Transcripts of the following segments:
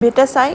بیٹا سائی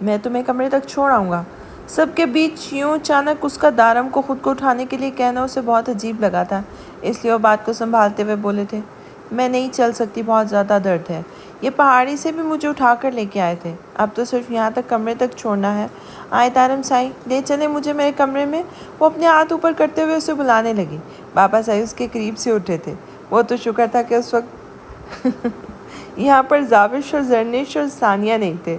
میں تمہیں کمرے تک چھوڑ آؤں گا۔ سب کے بیچ یوں اچانک اس کا دارم کو خود کو اٹھانے کے لیے کہنا اسے بہت عجیب لگا تھا، اس لیے وہ بات کو سنبھالتے ہوئے بولے تھے، میں نہیں چل سکتی، بہت زیادہ درد ہے۔ یہ پہاڑی سے بھی مجھے اٹھا کر لے کے آئے تھے، اب تو صرف یہاں تک کمرے تک چھوڑنا ہے۔ آئے دارم سائی، لے چلیں مجھے میرے کمرے میں۔ وہ اپنے ہاتھ اوپر کرتے ہوئے اسے بلانے لگی۔ بابا سائی اس کے قریب سے اٹھے تھے۔ وہ تو شکر تھا کہ اس وقت یہاں پر زاوش اور زرنش اور ثانیہ نہیں تھے۔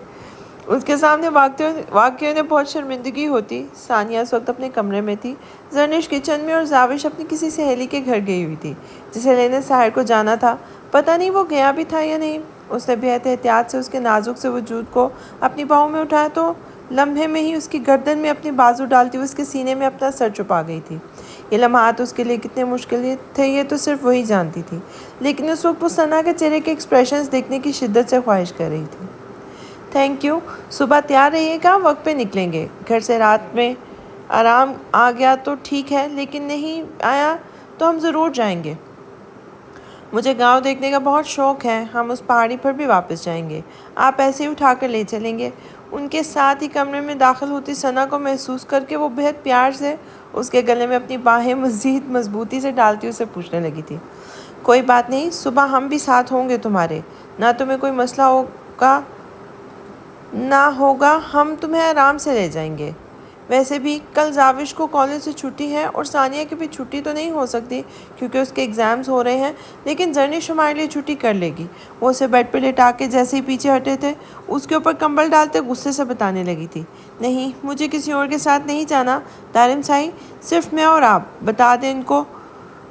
اس کے سامنے واقعوں نے بہت شرمندگی ہوتی۔ ثانیہ اس وقت اپنے کمرے میں تھی، زرنش کچن میں اور زاوش اپنی کسی سہیلی کے گھر گئی ہوئی تھی جسے لینے ساحر کو جانا تھا۔ پتہ نہیں وہ گیا بھی تھا یا نہیں۔ اس نے بہت احتیاط سے اس کے نازک سے وجود کو اپنی باہوں میں اٹھایا تو لمحے میں ہی اس کی گردن میں اپنی بازو ڈالتی ہوئے اس کے سینے میں اپنا سر چھپا گئی تھی۔ یہ لمحات اس کے لیے کتنے مشکل تھے یہ تو صرف وہی جانتی تھی، لیکن اس وقت وہ ثنا کے چہرے کے ایکسپریشنز دیکھنے کی شدت سے خواہش کر رہی تھی۔ تھینک یو، صبح تیار رہیے گا، وقت پہ نکلیں گے۔ گھر سے رات میں آرام آ گیا تو ٹھیک ہے، لیکن نہیں آیا تو ہم ضرور جائیں گے۔ مجھے گاؤں دیکھنے کا بہت شوق ہے، ہم اس پہاڑی پر بھی واپس جائیں گے، آپ ایسے ہی اٹھا کر لے چلیں گے۔ ان کے ساتھ ہی کمرے میں داخل ہوتی ثنا کو محسوس کر کے وہ بہت پیار سے اس کے گلے میں اپنی باہیں مزید مضبوطی سے ڈالتی اسے پوچھنے لگی تھی، کوئی بات نہیں، صبح ہم بھی ساتھ ہوں گے تمہارے، نہ تمہیں کوئی مسئلہ ہوگا، ہم تمہیں آرام سے لے جائیں گے۔ ویسے بھی کل زاوش کو کالج سے چھٹی ہے اور ثانیہ کی بھی چھٹی تو نہیں ہو سکتی کیونکہ اس کے ایگزامز ہو رہے ہیں، لیکن زرنش ہمارے لیے چھٹی کر لے گی۔ وہ اسے بیڈ پہ لٹا کے جیسے ہی پیچھے ہٹے تھے اس کے اوپر کمبل ڈالتے غصے سے بتانے لگی تھی، نہیں، مجھے کسی اور کے ساتھ نہیں جانا دارم سائی، صرف میں اور آپ، بتا دیں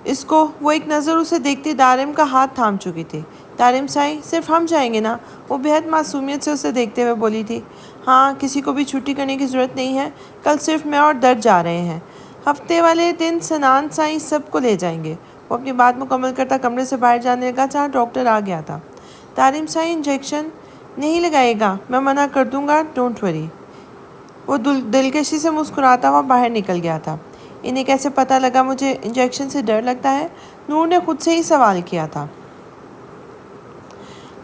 اس کو۔ وہ ایک نظر اسے دیکھتی دارم کا ہاتھ تھام چکی تھی۔ دارم سائی، صرف ہم جائیں گے نا؟ وہ بہت معصومیت سے اسے دیکھتے ہوئے بولی تھی۔ ہاں، کسی کو بھی چھٹی کرنے کی ضرورت نہیں ہے، کل صرف میں اور درد جا رہے ہیں، ہفتے والے دن سنان سائی سب کو لے جائیں گے۔ وہ اپنی بات مکمل کرتا کمرے سے باہر جانے لگا جہاں ڈاکٹر آ گیا تھا۔ دارم سائی انجیکشن نہیں لگائے گا، میں منع کر دوں گا، ڈونٹ وری۔ وہ دلکشی سے مسکراتا ہوا باہر نکل گیا تھا۔ انہیں کیسے پتہ لگا مجھے انجیکشن سے ڈر لگتا ہے؟ نور نے خود سے ہی سوال کیا تھا۔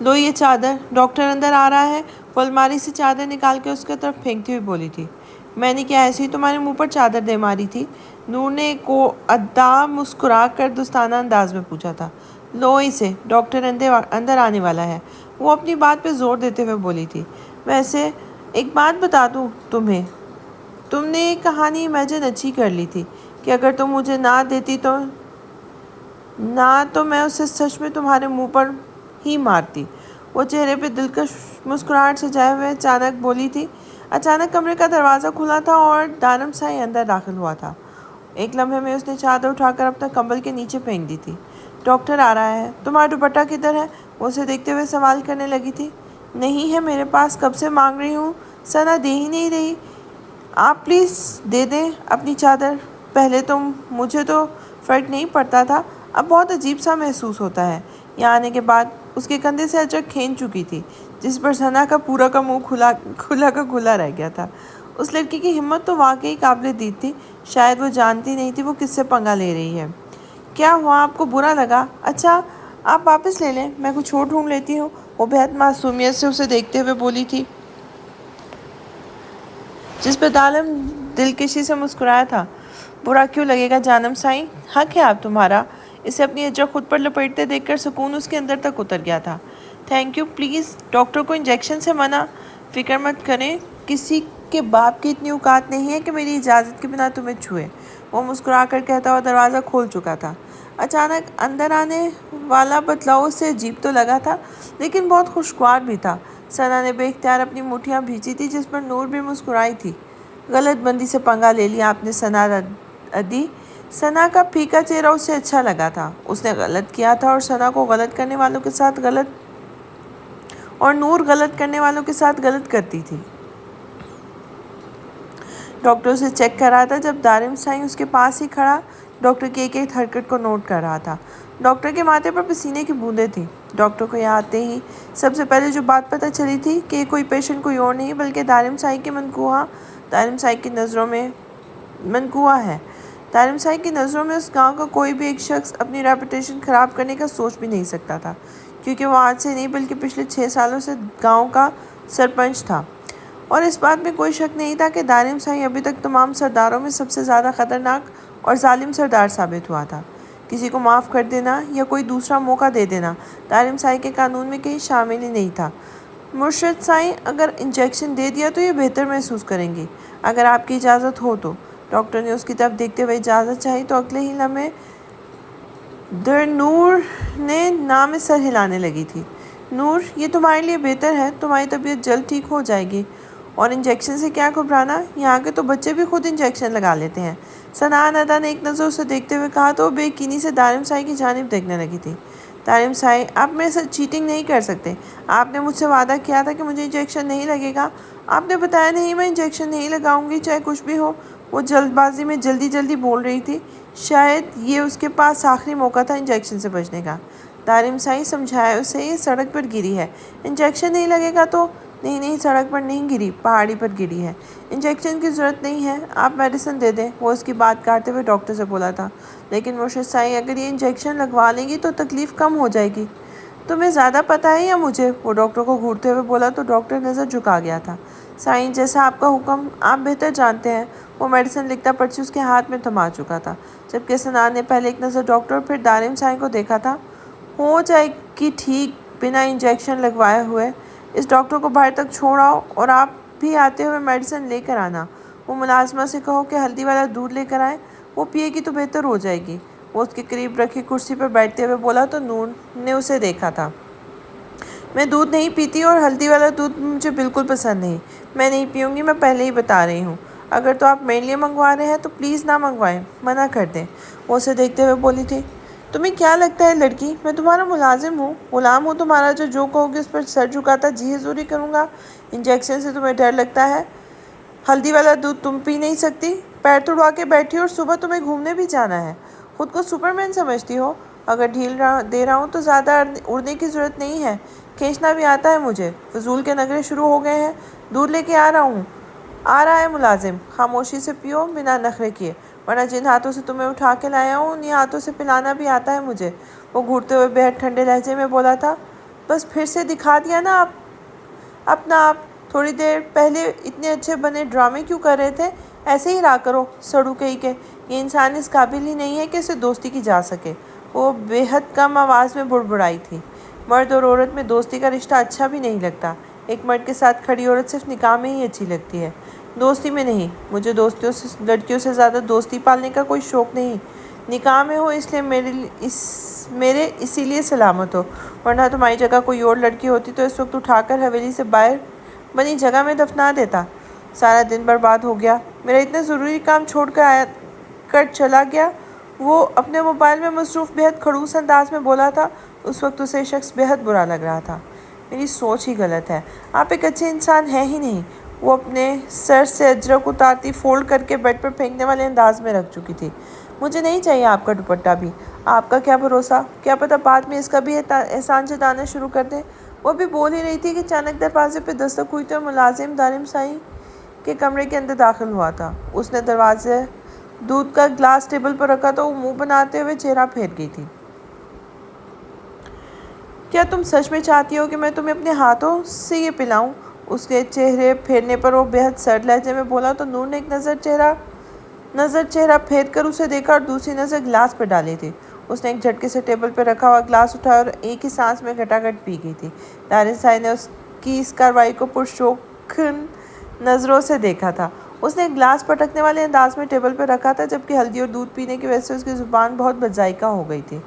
لو یہ چادر، ڈاکٹر اندر آ رہا ہے۔ وہ الماری سے چادر نکال کے اس کی طرف پھینکتی ہوئی بولی تھی، میں نے کیا ایسے ہی تمہارے منہ پر چادر دے ماری تھی؟ نور نے کو ادا مسکرا کر دوستانہ انداز میں پوچھا تھا۔ لو اسے، ڈاکٹر اندر آنے والا ہے، وہ اپنی بات پہ زور دیتے ہوئے بولی تھی۔ ویسے ایک بات بتا دوں تمہیں، تم نے ایک کہانی امیجن اچھی کر لی تھی کہ اگر تم مجھے نہ دیتی تو میں اسے سچ میں تمہارے منہ پر ہی مارتی۔ وہ چہرے پہ دلکش مسکراہٹ سجائے ہوئے اچانک بولی تھی۔ اچانک کمرے کا دروازہ کھلا تھا اور دارم سائی اندر داخل ہوا تھا۔ ایک لمحے میں اس نے چادر اٹھا کر اپنا کمبل کے نیچے پھینک دی تھی۔ ڈاکٹر آ رہا ہے، تمہارا دوپٹہ کدھر ہے؟ وہ اسے دیکھتے ہوئے سوال کرنے لگی تھی۔ نہیں ہے میرے پاس، کب سے مانگ رہی ہوں، ثنا دے ہی نہیں رہی۔ آپ پلیز دے دیں اپنی چادر۔ پہلے تو مجھے تو فرق نہیں پڑتا تھا، اب بہت عجیب سا محسوس ہوتا ہے۔ یہاں آنے کے بعد اس کے کندھے سے اچک کھینچ چکی تھی جس پر ثنا کا پورا کا منہ کھلا رہ گیا تھا۔ اس لڑکی کی ہمت تو واقعی قابل دید تھی، شاید وہ جانتی نہیں تھی وہ کس سے پنگا لے رہی ہے۔ کیا ہوا، آپ کو برا لگا؟ اچھا آپ واپس لے لیں، میں کچھ اور ڈھونڈ لیتی ہوں۔ وہ بہت معصومیت سے اسے دیکھتے ہوئے بولی تھی جس پہ دارم دلکشی سے مسکرایا تھا۔ برا کیوں لگے گا جانم سائی، حق ہے آپ تمہارا۔ اسے اپنی اجڑ خود پر لپیٹتے دیکھ کر سکون اس کے اندر تک اتر گیا تھا۔ تھینک یو، پلیز ڈاکٹر کو انجیکشن سے منع، فکر مت کریں، کسی کے باپ کی اتنی اوقات نہیں ہے کہ میری اجازت کے بنا تمہیں چھوئے۔ وہ مسکرا کر کہتا ہوا دروازہ کھول چکا تھا۔ اچانک اندر آنے والا بتلاؤ سے عجیب تو لگا تھا لیکن بہت خوشگوار بھی تھا۔ ثنا نے بے اختیار اپنی مٹھیاں بھینچی تھی جس پر نور بھی مسکرائی تھی۔ غلط بندی سے پنگا لے لیا آپ نے ثنا ادی۔ ثنا کا پھیکا چہرہ اسے اچھا لگا تھا، اس نے غلط کیا تھا اور ثنا کو غلط کرنے والوں کے ساتھ غلط اور نور غلط کرنے والوں کے ساتھ غلط کرتی تھی۔ ڈاکٹر اسے چیک کر رہا تھا جب دارم سائی اس کے پاس ہی کھڑا ڈاکٹر کی ایک ایک حرکت کو نوٹ کر رہا تھا۔ ڈاکٹر کے ماتھے پر پسینے کی بوندیں تھیں۔ ڈاکٹر کو یہاں آتے ہی سب سے پہلے جو بات پتہ چلی تھی کہ یہ کوئی پیشنٹ کوئی اور نہیں بلکہ دارم سائی کی نظروں میں منقوہ ہے۔ دارم سائی کی نظروں میں اس گاؤں کا کوئی بھی ایک شخص اپنی ریپوٹیشن خراب کرنے کا سوچ بھی نہیں سکتا تھا کیونکہ وہ آج سے نہیں بلکہ پچھلے 6 سالوں سے گاؤں کا سرپنچ تھا، اور اس بات میں کوئی شک نہیں تھا کہ دارم سائی ابھی تک تمام سرداروں میں سب سے زیادہ خطرناک اور ظالم سردار ثابت ہوا تھا۔ کسی کو معاف کر دینا یا کوئی دوسرا موقع دے دینا دارم سائی کے قانون میں کہیں شامل ہی نہیں تھا۔ مرشد سائی، اگر انجیکشن دے دیا تو یہ بہتر محسوس کریں گی، اگر آپ کی اجازت ہو تو۔ ڈاکٹر نے اس کی طرف دیکھتے ہوئے اجازت چاہی تو اگلے ہی لمحے نور نے نام میں سر ہلانے لگی تھی۔ نور، یہ تمہارے لیے بہتر ہے، تمہاری طبیعت جلد ٹھیک ہو جائے گی، اور انجیکشن سے کیا گھبرانا، یہاں کے تو بچے بھی خود انجیکشن لگا لیتے ہیں۔ ثنا ادا نے ایک نظر اسے دیکھتے ہوئے کہا تو وہ بے یقینی سے دارم سائی کی جانب دیکھنے لگی تھی۔ دارم سائی، آپ میرے ساتھ چیٹنگ نہیں کر سکتے، آپ نے مجھ سے وعدہ کیا تھا کہ مجھے انجیکشن نہیں لگے گا، آپ نے بتایا نہیں میں انجیکشن نہیں لگاؤں گی چاہے کچھ بھی ہو۔ وہ جلد بازی میں جلدی بول رہی تھی، شاید یہ اس کے پاس آخری موقع تھا انجیکشن سے بچنے کا۔ دارم سائی سمجھایا اسے، یہ سڑک پر گری ہے، انجیکشن نہیں لگے گا تو۔ نہیں، سڑک پر نہیں گری، پہاڑی پر گری ہے، انجیکشن کی ضرورت نہیں ہے، آپ میڈیسن دے دیں، وہ اس کی بات کاٹتے ہوئے ڈاکٹر سے بولا تھا۔ لیکن مرشد سائی، اگر یہ انجیکشن لگوا لیں گی تو تکلیف کم ہو جائے گی۔ تمہیں زیادہ پتہ ہے یا مجھے؟ وہ ڈاکٹر کو گھورتے ہوئے بولا تو ڈاکٹر نظر جھکا گیا تھا۔ سائیں، جیسا آپ کا حکم، آپ بہتر جانتے ہیں۔ وہ میڈیسن لکھتا پرچی اس کے ہاتھ میں تھما چکا تھا، جبکہ ثنا نے پہلے ایک نظر ڈاکٹر اور پھر دارم سائی کو دیکھا تھا۔ ہو جائے گی ٹھیک بنا انجیکشن لگوائے ہوئے، اس ڈاکٹر کو باہر تک چھوڑ آؤ اور آپ بھی آتے ہوئے میڈیسن لے کر آنا۔ وہ ملازمہ سے کہو کہ ہلدی والا دودھ لے کر آئے، وہ پیے گی تو بہتر ہو جائے گی۔ وہ اس کے قریب رکھی کرسی پر بیٹھتے ہوئے بولا تو نور نے اسے دیکھا تھا۔ میں دودھ نہیں پیتی اور ہلدی والا دودھ مجھے بالکل پسند نہیں، میں نہیں پیوں گی، میں پہلے ہی بتا رہی ہوں۔ اگر تو آپ میرے لیے منگوا رہے ہیں تو پلیز نہ منگوائیں، منع کر دیں۔ وہ اسے دیکھتے ہوئے بولی تھی، تمہیں کیا لگتا ہے لڑکی، میں تمہارا ملازم ہوں، غلام ہوں تمہارا جو کہو گی اس پر سر جھکاتا جی حضوری کروں گا؟ انجیکشن سے تمہیں ڈر لگتا ہے؟ ہلدی والا دودھ تم پی نہیں سکتی؟ پیر توڑوا کے بیٹھی اور صبح تمہیں گھومنے بھی جانا ہے، خود کو سپرمین سمجھتی ہو؟ اگر ڈھیل دے رہا ہوں تو زیادہ اڑنے کی ضرورت نہیں ہے، کھینچنا بھی آتا ہے مجھے۔ فضول کے نخرے شروع ہو گئے ہیں، دودھ لے کے آ رہا ہے ملازم، خاموشی سے پیو بنا نخرے کیے، ورنہ جن ہاتھوں سے تمہیں اٹھا کے لایا ہوں انہی ہاتھوں سے پلانا بھی آتا ہے مجھے۔ وہ گھورتے ہوئے بہت ٹھنڈے لہجے میں بولا تھا، بس پھر سے دکھا دیا نا اپنا آپ، تھوڑی دیر پہلے اتنے اچھے بنے ڈرامے کیوں کر رہے تھے؟ ایسے ہی رہا کرو، سڑو کہیں کے، یہ انسان اس قابل ہی نہیں ہے کہ اسے دوستی کی جا سکے۔ وہ بے حد کم آواز میں بڑبڑائی تھی، مرد اور عورت میں دوستی کا رشتہ اچھا بھی نہیں لگتا، ایک مرد کے ساتھ کھڑی عورت صرف نکاح میں ہی اچھی لگتی ہے، دوستی میں نہیں۔ مجھے لڑکیوں سے زیادہ دوستی پالنے کا کوئی شوق نہیں، نکاح میں ہو اس لیے میرے اسی لیے سلامت ہو، ورنہ تمہاری جگہ کوئی اور لڑکی ہوتی تو اس وقت اٹھا کر حویلی سے باہر بنی جگہ میں دفنا دیتا۔ سارا دن برباد ہو گیا، میرا اتنا ضروری کام چھوڑ کر چلا گیا۔ وہ اپنے موبائل میں مصروف بہت خڑوس انداز میں بولا تھا، اس وقت اسے شخص بہت برا لگ رہا تھا۔ میری سوچ ہی غلط ہے، آپ ایک اچھے انسان ہیں ہی نہیں۔ وہ اپنے سر سے اجرک اتارتی فولڈ کر کے بیڈ پر پھینکنے والے انداز میں رکھ چکی تھی۔ مجھے نہیں چاہیے آپ کا دوپٹہ بھی، آپ کا کیا بھروسہ، کیا پتہ بعد میں اس کا بھی احسان جتانا شروع کر دیں۔ وہ بھی بول ہی رہی تھی کہ اچانک دروازے پہ دستک ہوئی تو ملازم دارم سائی کے کمرے کے اندر داخل ہوا تھا۔ اس نے دروازے دودھ کا گلاس ٹیبل پر رکھا تو وہ منہ بناتے ہوئے چہرہ پھیر گئی تھی۔ کیا تم سچ میں چاہتی ہو کہ میں تمہیں اپنے ہاتھوں سے یہ پلاؤں؟ اس کے چہرے پھیرنے پر وہ بہت سرد لہجے میں بولا تو نور نے ایک نظر چہرہ پھیر کر اسے دیکھا اور دوسری نظر گلاس پر ڈالی تھی۔ اس نے ایک جھٹکے سے ٹیبل پر رکھا ہوا گلاس اٹھایا اور ایک ہی سانس میں گھٹاگھٹ پی گئی تھی۔ دارم سائی نے اس کی اس کارروائی کو پرشوق نظروں سے دیکھا تھا۔ اس نے گلاس پٹکنے والے انداز میں ٹیبل پر رکھا تھا، جبکہ ہلدی اور دودھ پینے کی وجہ سے اس کی زبان بہت بدذائقہ ہو گئی تھی۔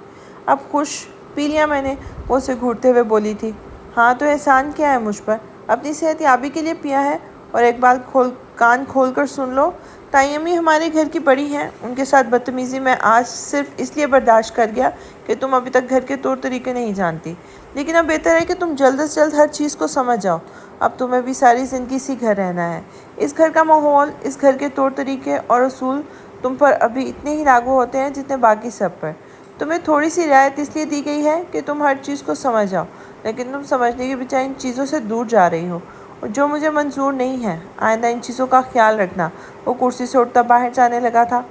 اب خوش، پی لیا میں نے، وہ اسے گھورتے ہوئے بولی تھی۔ ہاں تو احسان کیا ہے مجھ پر؟ اپنی صحت یابی کے لیے پیا ہے، اور ایک بات کان کھول کر سن لو، تائی امی ہمارے گھر کی بڑی ہیں، ان کے ساتھ بدتمیزی میں آج صرف اس لیے برداشت کر گیا کہ تم ابھی تک گھر کے طور طریقے نہیں جانتی، لیکن اب بہتر ہے کہ تم جلد از جلد ہر چیز کو سمجھ جاؤ۔ اب تمہیں بھی ساری زندگی اسی گھر رہنا ہے، اس گھر کا ماحول، اس گھر کے طور طریقے اور اصول تم پر ابھی اتنے ہی لاگو ہوتے ہیں جتنے باقی سب پر۔ تمہیں تھوڑی سی رعایت اس لیے دی گئی ہے کہ تم ہر چیز کو سمجھ جاؤ، لیکن تم سمجھنے کے بجائے ان چیزوں سے دور جا رہی ہو، اور جو مجھے منظور نہیں ہے۔ آئندہ ان چیزوں کا خیال رکھنا۔ وہ کرسی سے اٹھتا باہر جانے لگا تھا۔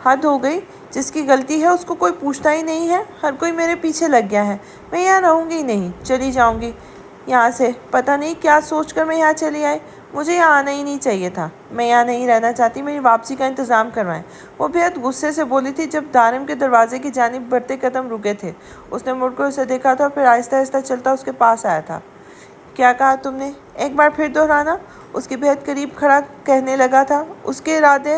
حد ہو گئی، جس کی غلطی ہے اس کو کوئی پوچھتا ہی نہیں ہے، ہر کوئی میرے پیچھے لگ گیا ہے۔ میں یہاں رہوں گی ہی نہیں، چلی جاؤں گی یہاں سے۔ پتہ نہیں کیا سوچ کر میں یہاں چلی آئی، مجھے یہاں آنا ہی نہیں چاہیے تھا۔ میں یہاں نہیں رہنا چاہتی، میری واپسی کا انتظام کروائیں۔ وہ بہت غصے سے بولی تھی جب دارم کے دروازے کی جانب بڑھتے قدم رکے تھے۔ اس نے مڑ کر اسے دیکھا تھا اور پھر آہستہ آہستہ چلتا اس کے پاس آیا تھا۔ کیا کہا تم نے؟ ایک بار پھر دہرانا۔ اس کے بہت قریب کھڑا کہنے لگا تھا۔ اس کے ارادے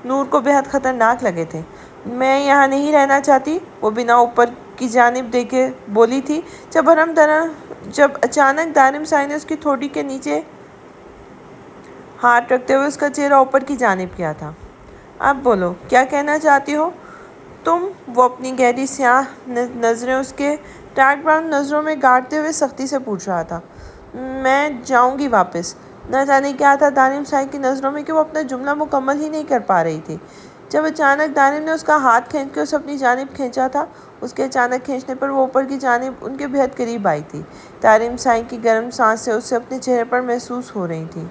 نور کو بہت خطرناک لگے تھے۔ میں یہاں نہیں رہنا چاہتی، وہ بنا اوپر کی جانب دیکھے بولی تھی جب اچانک دارم سائی نے اس کی ٹھوڑی کے نیچے ہاتھ رکھتے ہوئے اس کا چہرہ اوپر کی جانب کیا تھا۔ اب بولو، کیا کہنا چاہتی ہو تم؟ وہ اپنی گہری سیاہ نظریں اس کے ڈارک براؤن نظروں میں گاڑتے ہوئے سختی سے پوچھ رہا تھا۔ میں جاؤں گی واپس۔ نہ جانے کیا تھا دارم سائی کی نظروں میں کہ وہ اپنا جملہ مکمل ہی نہیں کر پا رہی تھی جب اچانک دارم نے اس کا ہاتھ کھینچ کے اسے اپنی جانب کھینچا تھا۔ اس کے اچانک کھینچنے پر وہ اوپر کی جانب ان کے بہت قریب آئی تھی۔ دارم سائی کی گرم سانسیں اسے اپنے چہرے پر محسوس ہو رہی تھیں۔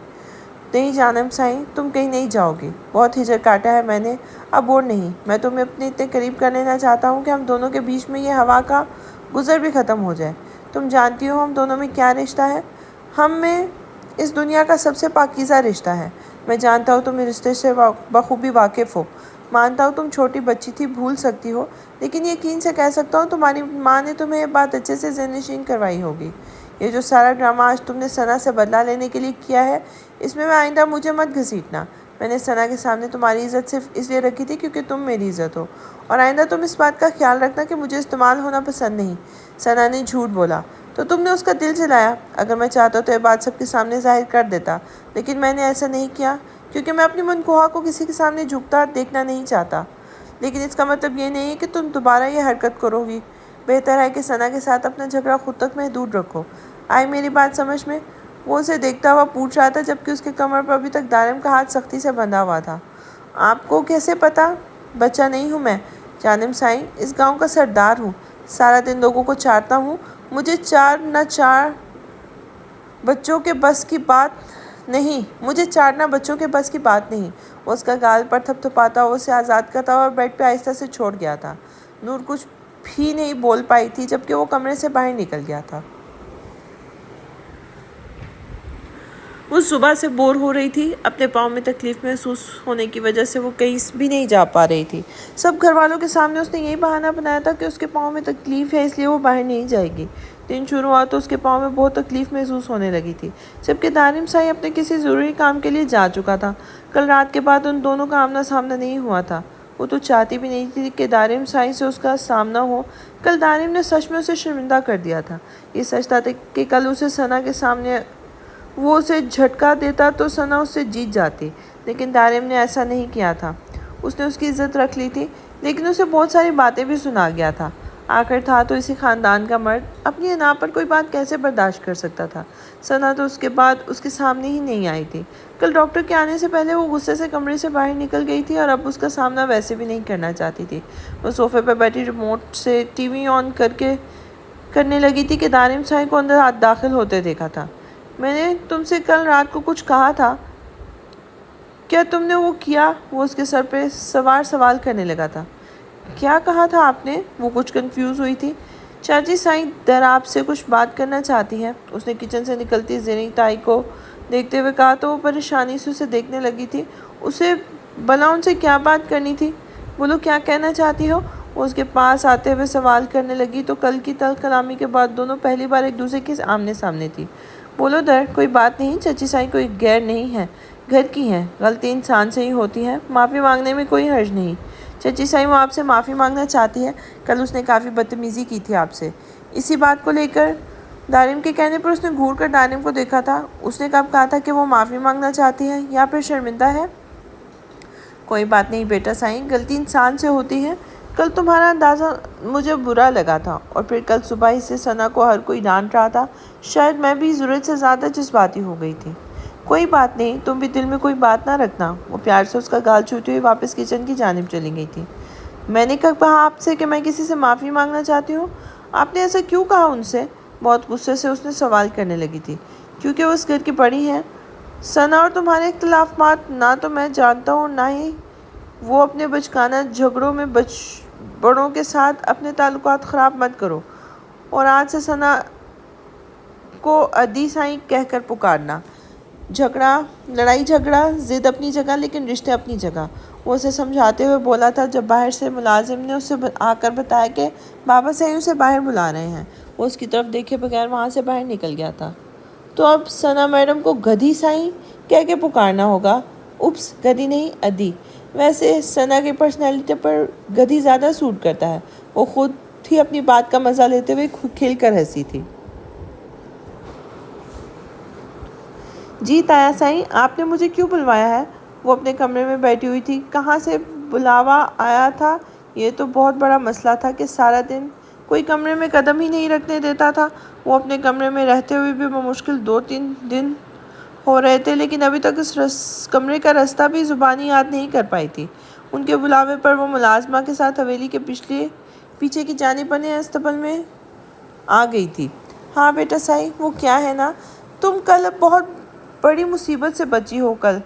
نہیں جانم سائی، تم کہیں نہیں جاؤ گی۔ بہت ہجر کاٹا ہے میں نے، اب اور نہیں۔ میں تمہیں اپنے اتنے قریب کر لینا چاہتا ہوں کہ ہم دونوں کے بیچ میں یہ ہوا کا گزر بھی ختم ہو جائے۔ تم جانتی ہو ہم دونوں میں کیا رشتہ ہے؟ ہم میں اس دنیا کا سب سے پاکیزہ رشتہ ہے۔ میں جانتا ہوں تم اس رشتے سے بخوبی واقف ہو۔ مانتا ہوں تم چھوٹی بچی تھی، بھول سکتی ہو، لیکن یقین سے کہہ سکتا ہوں تمہاری ماں نے تمہیں یہ بات اچھے سے ذہن نشین کروائی ہوگی۔ یہ جو سارا ڈرامہ آج تم نے ثنا سے بدلہ لینے کے لیے کیا ہے، اس میں آئندہ مجھے مت گھسیٹنا۔ میں نے ثنا کے سامنے تمہاری عزت صرف اس لیے رکھی تھی کیونکہ تم میری عزت ہو، اور آئندہ تم اس بات کا خیال رکھنا کہ مجھے استعمال ہونا پسند نہیں۔ ثنا نے جھوٹ بولا تو تم نے اس کا دل جلایا۔ اگر میں چاہتا تو یہ بات سب کے سامنے ظاہر کر دیتا، لیکن میں نے ایسا نہیں کیا کیونکہ میں اپنی منقوہ کو کسی کے سامنے جھکتا دیکھنا نہیں چاہتا۔ لیکن اس کا مطلب یہ نہیں ہے کہ تم دوبارہ یہ حرکت کرو گی۔ بہتر ہے کہ ثنا کے ساتھ اپنا جھگڑا خود تک محدود رکھو۔ آئی میری بات سمجھ میں؟ وہ اسے دیکھتا ہوا پوچھ رہا تھا جبکہ اس کے کمر پر ابھی تک دارم کا ہاتھ سختی سے بندھا ہوا تھا۔ آپ کو کیسے پتا؟ بچہ نہیں ہوں میں جانم سائی، اس گاؤں کا سردار ہوں۔ سارا دن لوگوں کو چارتا ہوں۔ مجھے چارنا بچوں کے بس کی بات نہیں۔ وہ اس کا گال پر تھپتھپاتا ہوا اسے آزاد کرتا ہوا بیڈ پہ آہستہ سے چھوڑ گیا تھا۔ نور کچھ بھی نہیں بول پائی تھی جبکہ وہ کمرے سے باہر نکل گیا تھا۔ وہ صبح سے بور ہو رہی تھی۔ اپنے پاؤں میں تکلیف محسوس ہونے کی وجہ سے وہ کہیں بھی نہیں جا پا رہی تھی۔ سب گھر والوں کے سامنے اس نے یہی بہانہ بنایا تھا کہ اس کے پاؤں میں تکلیف ہے، اس لیے وہ باہر نہیں جائے گی۔ دن شروع ہوا تو اس کے پاؤں میں بہت تکلیف محسوس ہونے لگی تھی جبکہ دارم سائی اپنے کسی ضروری کام کے لیے جا چکا تھا۔ کل رات کے بعد ان دونوں کا آمنا سامنا نہیں ہوا تھا۔ وہ تو چاہتی بھی نہیں تھی کہ دارم سائی سے اس کا سامنا ہو۔ کل دارم نے سچ میں اسے شرمندہ کر دیا تھا۔ یہ سچ تھا کہ کل اسے ثنا کے سامنے وہ اسے جھٹکا دیتا تو ثنا اس سے جیت جاتی، لیکن دارم نے ایسا نہیں کیا تھا۔ اس نے اس کی عزت رکھ لی تھی، لیکن اسے بہت ساری باتیں بھی سنا گیا تھا۔ آخر تھا تو اسی خاندان کا مرد اپنی انا پر کوئی بات کیسے برداشت کر سکتا تھا؟ ثنا تو اس کے بعد اس کے سامنے ہی نہیں آئی تھی۔ کل ڈاکٹر کے آنے سے پہلے وہ غصے سے کمرے سے باہر نکل گئی تھی اور اب اس کا سامنا ویسے بھی نہیں کرنا چاہتی تھی۔ وہ صوفے پہ بیٹھی ریموٹ سے ٹی وی آن کرنے لگی تھی کہ دارم سائی کو اندر داخل ہوتے دیکھا تھا۔ میں نے تم سے کل رات کو کچھ کہا تھا، کیا تم نے وہ کیا؟ وہ اس کے سر پہ سوال کرنے لگا تھا۔ کیا کہا تھا آپ نے؟ وہ کچھ کنفیوز ہوئی تھی۔ چاچی سائی در آپ سے کچھ بات کرنا چاہتی ہے، اس نے کچن سے نکلتی زرعی تائی کو دیکھتے ہوئے کہا تو وہ پریشانی سے اسے دیکھنے لگی تھی۔ اسے بھلا ان سے کیا بات کرنی تھی؟ بولو کیا کہنا چاہتی ہو؟ وہ اس کے پاس آتے ہوئے سوال کرنے لگی تو کل کی تلخ کلامی کے بعد دونوں پہلی بار ایک دوسرے کے آمنے سامنے تھی۔ بولو کوئی بات نہیں چچی سائی، کوئی غیر نہیں ہے، گھر کی ہے، غلطی انسان سے ہی ہوتی ہے، معافی مانگنے میں کوئی حرج نہیں۔ چچی سائی وہ آپ سے معافی مانگنا چاہتی ہے، کل اس نے کافی بدتمیزی کی تھی آپ سے۔ اسی بات کو لے کر دارم کے کہنے پر اس نے گھور کر دارم کو دیکھا تھا۔ اس نے کب کہا تھا کہ وہ معافی مانگنا چاہتی ہے یا پھر شرمندہ ہے؟ کوئی بات نہیں بیٹا سائی، غلطی انسان سے ہوتی ہے۔ کل تمہارا اندازہ مجھے برا لگا تھا اور پھر کل صبح ہی سے ثنا کو ہر کوئی ڈانٹ رہا تھا، شاید میں بھی ضرورت سے زیادہ جذباتی ہو گئی تھی۔ کوئی بات نہیں، تم بھی دل میں کوئی بات نہ رکھنا۔ وہ پیار سے اس کا گال چھوتی ہوئی واپس کچن کی جانب چلی گئی تھی۔ میں نے کب کہا آپ سے کہ میں کسی سے معافی مانگنا چاہتی ہوں؟ آپ نے ایسا کیوں کہا ان سے؟ بہت غصے سے اس نے سوال کرنے لگی تھی۔ کیونکہ وہ اس گھر کی بڑی ہیں۔ ثنا اور تمہارے اختلافات نہ تو میں جانتا ہوں اور نہ ہی وہ اپنے بچگانہ جھگڑوں میں بڑوں کے ساتھ اپنے تعلقات خراب مت کرو، اور آج سے ثنا کو ادی سائیں کہہ کر پکارنا۔ لڑائی جھگڑا ضد اپنی جگہ لیکن رشتے اپنی جگہ، وہ اسے سمجھاتے ہوئے بولا تھا جب باہر سے ملازم نے اسے آ کر بتایا کہ بابا صحیح اسے باہر بلا رہے ہیں۔ وہ اس کی طرف دیکھے بغیر وہاں سے باہر نکل گیا تھا۔ تو اب ثنا میڈم کو گدھی سائیں کہہ کے پکارنا ہوگا۔ اپس، گدھی نہیں، ادی۔ ویسے ثنا کی پرسنالٹی پر گدھی زیادہ سوٹ کرتا ہے۔ وہ خود ہی اپنی بات کا مزہ لیتے ہوئے کھل کر ہنسی تھی۔ جی تایا سائیں، آپ نے مجھے کیوں بلوایا ہے؟ وہ اپنے کمرے میں بیٹھی ہوئی تھی۔ کہاں سے بلاوا آیا تھا؟ یہ تو بہت بڑا مسئلہ تھا کہ سارا دن کوئی کمرے میں قدم ہی نہیں رکھنے دیتا تھا۔ وہ اپنے کمرے میں رہتے ہوئے بھی بمشکل 2-3 دن ہو رہے تھے، لیکن ابھی تک اس کمرے کا راستہ بھی زبانی یاد نہیں کر پائی تھی۔ ان کے بلاوے پر وہ ملازمہ کے ساتھ حویلی کے پیچھے کی جانب بنے استقبال میں آ گئی تھی۔ ہاں بیٹا سائیں، وہ کیا ہے نا، تم کل بہت بڑی مصیبت سے بچی ہو۔ کل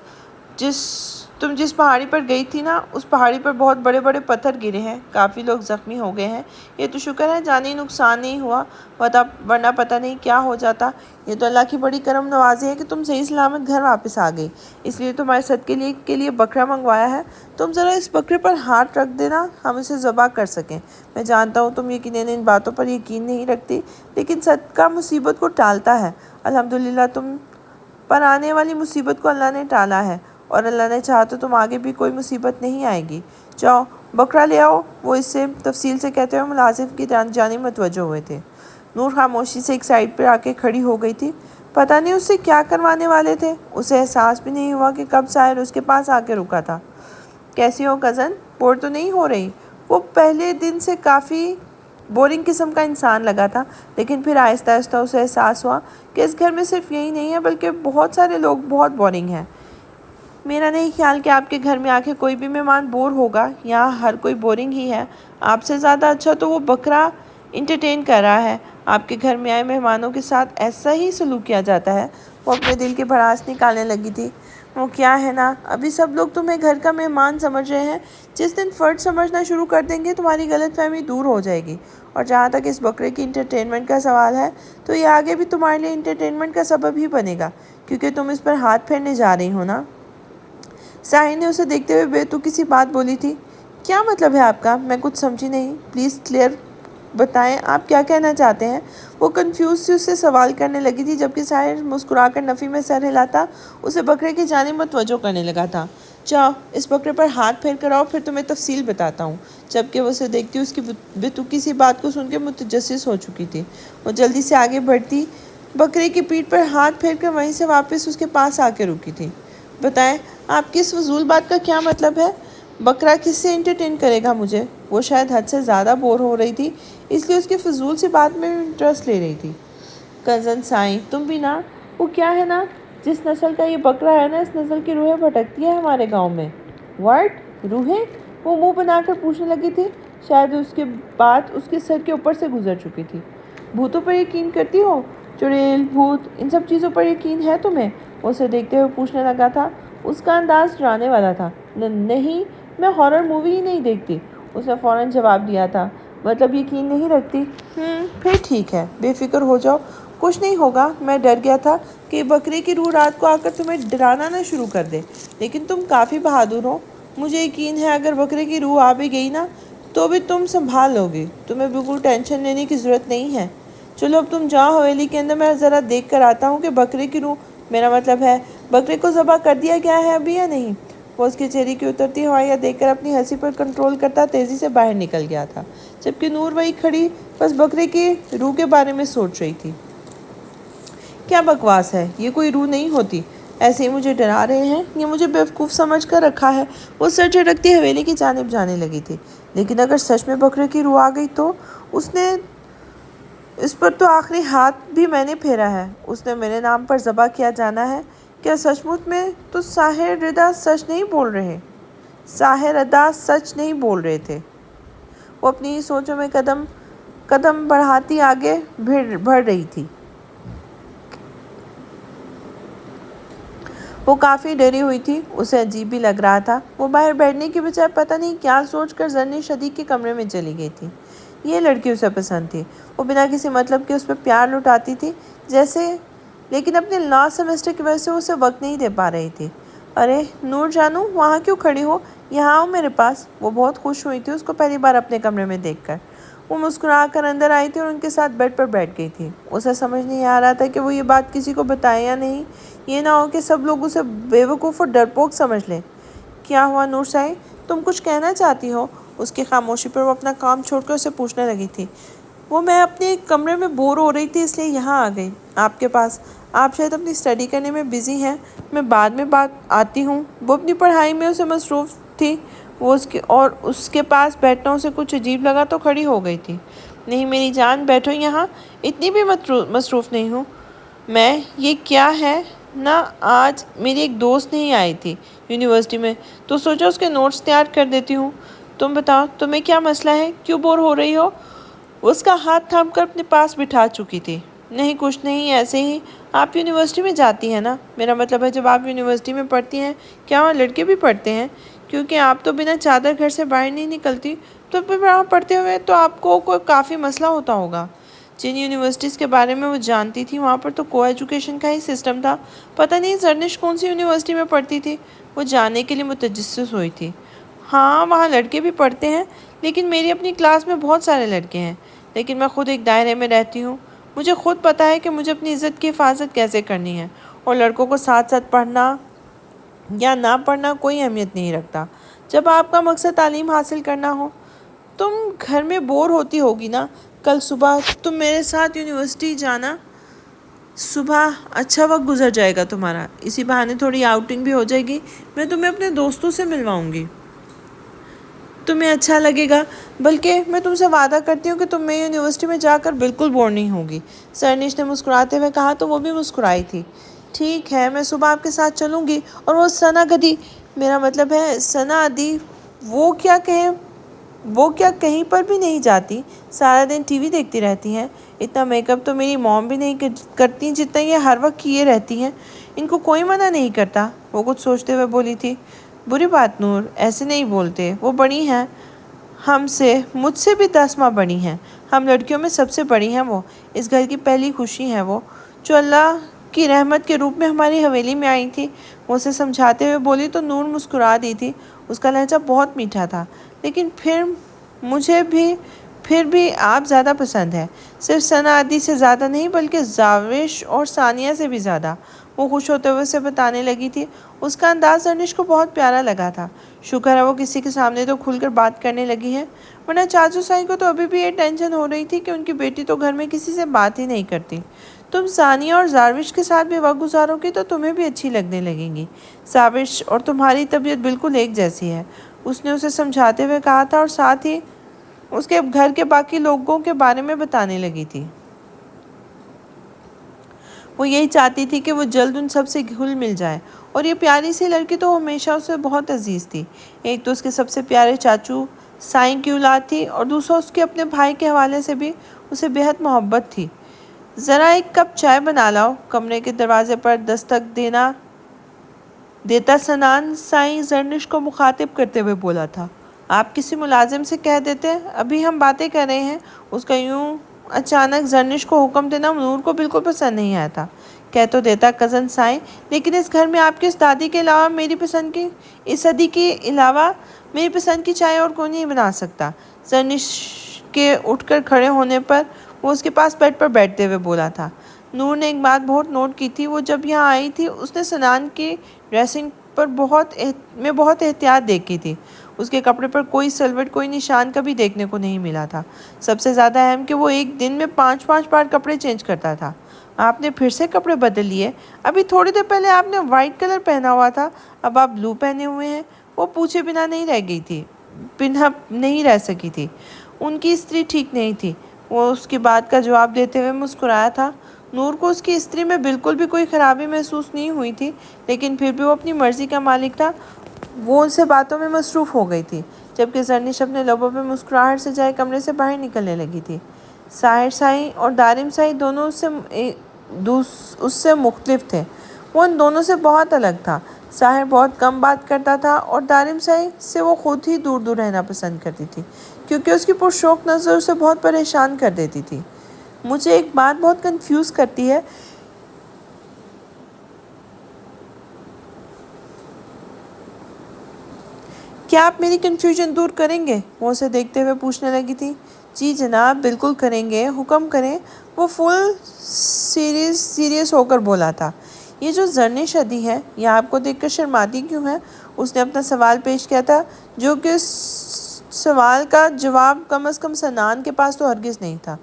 تم جس پہاڑی پر گئی تھی نا، اس پہاڑی پر بہت بڑے بڑے پتھر گرے ہیں، کافی لوگ زخمی ہو گئے ہیں۔ یہ تو شکر ہے جانی نقصان نہیں ہوا، ورنہ پتہ نہیں کیا ہو جاتا۔ یہ تو اللہ کی بڑی کرم نوازی ہے کہ تم صحیح سلامت گھر واپس آ گئی، اس لیے تمہارے صدقے کے لیے بکرا منگوایا ہے۔ تم ذرا اس بکرے پر ہاتھ رکھ دینا، ہم اسے ذبح کر سکیں۔ میں جانتا ہوں تم یقیناً ان باتوں پر یقین نہیں رکھتی، لیکن صدقہ مصیبت کو ٹالتا ہے۔ الحمدللہ تم پر آنے والی مصیبت کو اللہ نے ٹالا ہے، اور اللہ نے چاہا تو تم آگے بھی کوئی مصیبت نہیں آئے گی۔ جاؤ بکرا لے آؤ۔ وہ اس سے تفصیل سے کہتے ہوئے ملازم کی جانب متوجہ ہوئے تھے۔ نور خاموشی سے ایک سائڈ پر آ کے کھڑی ہو گئی تھی۔ پتہ نہیں اس سے کیا کروانے والے تھے۔ اسے احساس بھی نہیں ہوا کہ کب ساحر اس کے پاس آ کے رکا تھا۔ کیسی ہو کزن؟ بور تو نہیں ہو رہی؟ وہ پہلے دن سے کافی بورنگ قسم کا انسان لگا تھا، لیکن پھر آہستہ آہستہ اسے احساس ہوا کہ اس گھر میں صرف یہی نہیں ہے بلکہ بہت سارے لوگ بہت بورنگ ہیں۔ میرا نہیں خیال کہ آپ کے گھر میں آ کے کوئی بھی مہمان بور ہوگا، یہاں ہر کوئی بورنگ ہی ہے۔ آپ سے زیادہ اچھا تو وہ بکرا انٹرٹین کر رہا ہے۔ آپ کے گھر میں آئے مہمانوں کے ساتھ ایسا ہی سلوک کیا جاتا ہے۔ وہ اپنے دل کی بھڑاس نکالنے لگی تھی۔ وہ کیا ہے نا، ابھی سب لوگ تمہیں گھر کا مہمان سمجھ رہے ہیں، جس دن فرد سمجھنا شروع کر دیں گے تمہاری غلط فہمی دور ہو جائے گی۔ اور جہاں تک اس بکرے کی انٹرٹینمنٹ کا سوال ہے تو یہ آگے بھی تمہارے لیے انٹرٹینمنٹ کا سبب ہی بنے گا، کیونکہ تم اس پر ہاتھ پھیرنے جا رہی ہو نا۔ ساحر نے اسے دیکھتے ہوئے بے تکی سی بات بولی تھی۔ کیا مطلب ہے آپ کا؟ میں کچھ سمجھی نہیں، پلیز کلیئر بتائیں آپ کیا کہنا چاہتے ہیں؟ وہ کنفیوز سی اس سے سوال کرنے لگی تھی، جبکہ ساحر مسکرا کر نفی میں سر ہلاتا اسے بکرے کی جانب متوجہ کرنے لگا تھا۔ جاؤ اس بکرے پر ہاتھ پھیر کر آؤ، پھر تمہیں تفصیل بتاتا ہوں۔ جبکہ وہ اسے دیکھتی اس کی بے تکی سی بات کو سن کے متجسس ہو چکی تھی، وہ جلدی سے آگے بڑھتی بکرے کی پیٹھ پر ہاتھ پھیر کر وہیں سے واپس اس کے پاس آ کے رکی تھی۔ بتائیں آپ کی اس فضول بات کا کیا مطلب ہے؟ بکرا کس سے انٹرٹین کرے گا مجھے؟ وہ شاید حد سے زیادہ بور ہو رہی تھی، اس لیے اس کی فضول سی بات میں انٹرسٹ لے رہی تھی۔ کزن سائیں تم بھی نا، وہ کیا ہے نا، جس نسل کا یہ بکرا ہے نا، اس نسل کی روحیں بھٹکتی ہیں ہمارے گاؤں میں۔ واٹ؟ روحیں؟ وہ منہ بنا کر پوچھنے لگی تھی۔ شاید اس کی بات اس کے سر کے اوپر سے گزر چکی تھی۔ بھوتوں پر یقین کرتی ہو؟ چڑیل، بھوت، ان سب چیزوں پر یقین ہے تمہیں؟ وہ اسے دیکھتے ہوئے پوچھنے لگا تھا۔ اس کا انداز ڈرانے والا تھا۔ نہیں، میں ہارر مووی ہی نہیں دیکھتی، اس نے فوراً جواب دیا تھا۔ مطلب یقین نہیں رکھتی؟ پھر ٹھیک ہے، بے فکر ہو جاؤ، کچھ نہیں ہوگا۔ میں ڈر گیا تھا کہ بکرے کی روح رات کو آ کر تمہیں ڈرانا نہ شروع کر دے، لیکن تم کافی بہادر ہو۔ مجھے یقین ہے اگر بکرے کی روح آ بھی گئی نا تو بھی تم سنبھال لو گی، تمہیں بالکل ٹینشن لینے کی ضرورت نہیں ہے۔ چلو اب تم جاؤ حویلی کے اندر، میں ذرا دیکھ کر آتا ہوں کہ بکرے کی روح، میرا مطلب ہے بکرے کو ذبح کر دیا گیا ہے ابھی یا نہیں۔ وہ اس کے چہرے کی اترتی ہوائیاں دیکھ کر اپنی ہنسی پر کنٹرول کرتا تیزی سے باہر نکل گیا تھا، جبکہ نور وہی کھڑی بس بکرے کی روح کے بارے میں سوچ رہی تھی۔ کیا بکواس ہے، یہ کوئی روح نہیں ہوتی، ایسے ہی مجھے ڈرا رہے ہیں، یہ مجھے بیوقوف سمجھ کر رکھا ہے۔ وہ سر جھٹکتی حویلی کی جانب جانے لگی تھی۔ لیکن اگر سچ میں بکرے کی روح آ گئی تو اس پر تو آخری ہاتھ بھی میں نے پھیرا ہے، اس نے میرے نام پر ذبح کیا جانا ہے۔ کیا سچ مچ میں تو ساحر ردا سچ نہیں بول رہے تھے۔ وہ اپنی ہی سوچوں میں قدم بڑھاتی آگے بڑھ رہی تھی۔ وہ کافی ڈری ہوئی تھی، اسے عجیب بھی لگ رہا تھا۔ وہ باہر بیٹھنے کی بجائے پتہ نہیں کیا سوچ کر زرنش صدیق کے کمرے میں چلی گئی تھی۔ یہ لڑکی اسے پسند تھی۔ وہ بنا کسی مطلب کے اس پہ پیار لٹاتی تھی لیکن اپنے لاسٹ سیمسٹر کی وجہ سے اسے وقت نہیں دے پا رہی تھی۔ ارے نور جانو، وہاں کیوں کھڑی ہو؟ یہاں آؤ میرے پاس۔ وہ بہت خوش ہوئی تھی اس کو پہلی بار اپنے کمرے میں دیکھ کر۔ وہ مسکرا کر اندر آئی تھی اور ان کے ساتھ بیڈ پر بیٹھ گئی تھی۔ اسے سمجھ نہیں آ رہا تھا کہ وہ یہ بات کسی کو بتائے یا نہیں۔ یہ نہ ہو کہ سب لوگ اسے بیوقوف اور ڈرپوک سمجھ لیں۔ کیا ہوا نور سائی، تم کچھ کہنا چاہتی ہو؟ اس کی خاموشی پر وہ اپنا کام چھوڑ کر اسے پوچھنے لگی تھی۔ میں اپنے کمرے میں بور ہو رہی تھی اس لیے یہاں آ گئی آپ کے پاس۔ آپ شاید اپنی اسٹڈی کرنے میں بزی ہیں، میں بعد میں آتی ہوں۔ وہ اپنی پڑھائی میں اسے مصروف تھی۔ اس کے پاس بیٹھنا اسے کچھ عجیب لگا تو کھڑی ہو گئی تھی۔ نہیں میری جان، بیٹھو یہاں، اتنی بھی مصروف نہیں ہوں میں۔ یہ کیا ہے نا، آج میری ایک دوست نہیں آئی تھی یونیورسٹی میں، تو سوچا اس کے نوٹس تیار کر دیتی ہوں۔ تم بتاؤ تمہیں کیا مسئلہ ہے، کیوں بور ہو رہی ہو؟ اس کا ہاتھ تھام کر اپنے پاس بٹھا چکی تھی۔ نہیں کچھ نہیں، ایسے ہی۔ آپ یونیورسٹی میں جاتی ہیں نا؟ میرا مطلب ہے جب آپ یونیورسٹی میں پڑھتی ہیں، کیا وہاں لڑکے بھی پڑھتے ہیں؟ کیونکہ آپ تو بنا چادر گھر سے باہر نہیں نکلتی، تو پھر وہاں پڑھتے ہوئے تو آپ کو کوئی کافی مسئلہ ہوتا ہوگا۔ جن یونیورسٹیز کے بارے میں وہ جانتی تھی وہاں پر تو کو ایجوکیشن کا ہی سسٹم تھا۔ پتہ نہیں زرنش کون سی یونیورسٹی میں پڑھتی تھی، وہ جاننے کے لیے متجسس ہوئی تھی۔ ہاں وہاں لڑکے بھی پڑھتے ہیں، لیکن میری اپنی کلاس میں بہت سارے لڑکے ہیں، لیکن میں خود ایک دائرے میں رہتی ہوں۔ مجھے خود پتہ ہے کہ مجھے اپنی عزت کی حفاظت کیسے کرنی ہے، اور لڑکوں کو ساتھ ساتھ پڑھنا یا نہ پڑھنا کوئی اہمیت نہیں رکھتا جب آپ کا مقصد تعلیم حاصل کرنا ہو۔ تم گھر میں بور ہوتی ہوگی نا، کل صبح تم میرے ساتھ یونیورسٹی جانا، صبح اچھا وقت گزر جائے گا تمہارا، اسی بہانے تھوڑی آؤٹنگ بھی ہو جائے گی، میں تمہیں اپنے دوستوں سے ملواؤں گی، تمہیں اچھا لگے گا، بلکہ میں تم سے وعدہ کرتی ہوں کہ تم میں یونیورسٹی میں جا کر بالکل بور نہیں ہوگی۔ زرنش نے مسکراتے ہوئے کہا تو وہ بھی مسکرائی تھی۔ ٹھیک ہے، میں صبح آپ کے ساتھ چلوں گی۔ اور وہ ثنا گدی، میرا مطلب ہے ثنا ادی، وہ کیا کہیں پر بھی نہیں جاتی؟ سارا دن ٹی وی دیکھتی رہتی ہیں۔ اتنا میک اپ تو میری موم بھی نہیں کرتی جتنا یہ ہر وقت کیے رہتی ہیں، ان کو کوئی منع نہیں کرتا۔ وہ کچھ سوچتے ہوئے بولی تھی۔ بری بات نور، ایسے نہیں بولتے، وہ بڑی ہیں مجھ سے بھی 10 ماہ بڑی ہیں، ہم لڑکیوں میں سب سے بڑی ہیں وہ، اس گھر کی پہلی خوشی ہیں وہ، جو اللہ کی رحمت کے روپ میں ہماری حویلی میں آئی تھی۔ وہ اسے سمجھاتے ہوئے بولی تو نور مسکرا دی تھی۔ اس کا لہجہ بہت میٹھا تھا۔ لیکن مجھے پھر بھی آپ زیادہ پسند ہے، صرف ثنا ادی سے زیادہ نہیں بلکہ زاوش اور ثانیہ سے بھی زیادہ، وہ خوش ہوتے ہوئے اسے بتانے لگی تھی۔ اس کا انداز زرنش کو بہت پیارا لگا تھا۔ شکر ہے وہ کسی کے سامنے تو کھل کر بات کرنے لگی ہے، ورنہ چاچو سائی کو تو ابھی بھی یہ ٹینشن ہو رہی تھی کہ ان کی بیٹی تو گھر میں کسی سے بات ہی نہیں کرتی۔ تم ثانیہ اور زاوش کے ساتھ بھی وقت گزارو گی تو تمہیں بھی اچھی لگنے لگیں گی۔ زاوش اور تمہاری طبیعت بالکل ایک جیسی ہے، اس نے اسے سمجھاتے ہوئے کہا تھا، اور ساتھ ہی اس کے گھر کے باقی لوگوں کے بارے میں بتانے لگی تھی۔ وہ یہی چاہتی تھی کہ وہ جلد ان سب سے گھل مل جائے، اور یہ پیاری سی لڑکی تو ہمیشہ اسے بہت عزیز تھی۔ ایک تو اس کے سب سے پیارے چاچو سائیں کی اولاد تھی، اور دوسرا اس کے اپنے بھائی کے حوالے سے بھی اسے بہت محبت تھی۔ ذرا ایک کپ چائے بنا لاؤ، کمرے کے دروازے پر دستک دیتا سنان سائیں زرنش کو مخاطب کرتے ہوئے بولا تھا۔ آپ کسی ملازم سے کہہ دیتے، ابھی ہم باتیں کر رہے ہیں۔ اس کا یوں اچانک زرنش کو حکم دینا نور کو بالکل پسند نہیں آیا تھا۔ کہہ تو دیتا کزن سائیں، لیکن اس گھر میں آپ کی اس دادی کے علاوہ اس ادی کے علاوہ میری پسند کی چائے اور کوئی نہیں بنا سکتا۔ زرنش کے اٹھ کر کھڑے ہونے پر وہ اس کے پاس بیڈ پر بیٹھتے ہوئے بولا تھا۔ نور نے ایک بات بہت نوٹ کی تھی، وہ جب یہاں آئی تھی اس نے سنان کی ڈریسنگ پر بہت احتیاط دیکھی تھی۔ اس کے کپڑے پر کوئی سلوٹ، کوئی نشان کبھی دیکھنے کو نہیں ملا تھا۔ سب سے زیادہ اہم کہ وہ ایک دن میں 5 بار کپڑے چینج کرتا تھا۔ آپ نے پھر سے کپڑے بدل لیے؟ ابھی تھوڑی دیر پہلے آپ نے وائٹ کلر پہنا ہوا تھا، اب آپ بلو پہنے ہوئے ہیں۔ وہ پوچھے بنا نہیں رہ سکی تھی۔ ان کی استری ٹھیک نہیں تھی۔ وہ اس کی بات کا جواب دیتے ہوئے مسکرایا تھا۔ نور کو اس کی استری میں بالکل بھی کوئی خرابی محسوس نہیں ہوئی تھی، لیکن پھر بھی وہ اپنی مرضی کا مالک تھا۔ وہ ان سے باتوں میں مصروف ہو گئی تھی، جبکہ زرنش اپنے لبوں پہ مسکراہٹ سے جائے کمرے سے باہر نکلنے لگی تھی۔ ساحر سائی اور دارم سائی دونوں اس سے مختلف تھے۔ وہ ان دونوں سے بہت الگ تھا۔ ساحر بہت کم بات کرتا تھا اور دارم سائی سے وہ خود ہی دور دور رہنا پسند کرتی تھی، کیونکہ اس کی پرشوق نظر اسے بہت پریشان کر دیتی تھی۔ مجھے ایک بات بہت کنفیوز کرتی ہے۔ کیا آپ میری کنفیوژن دور کریں گے؟ وہ اسے دیکھتے ہوئے پوچھنے لگی تھی۔ جی جناب، بالکل کریں گے، حکم کریں، وہ فل سیریس ہو کر بولا تھا۔ یہ جو زرنش ادی ہے، یہ آپ کو دیکھ کر شرماتی کیوں ہے؟ اس نے اپنا سوال پیش کیا تھا، جو کہ اس سوال کا جواب کم از کم سنان کے پاس تو ہرگز نہیں تھا۔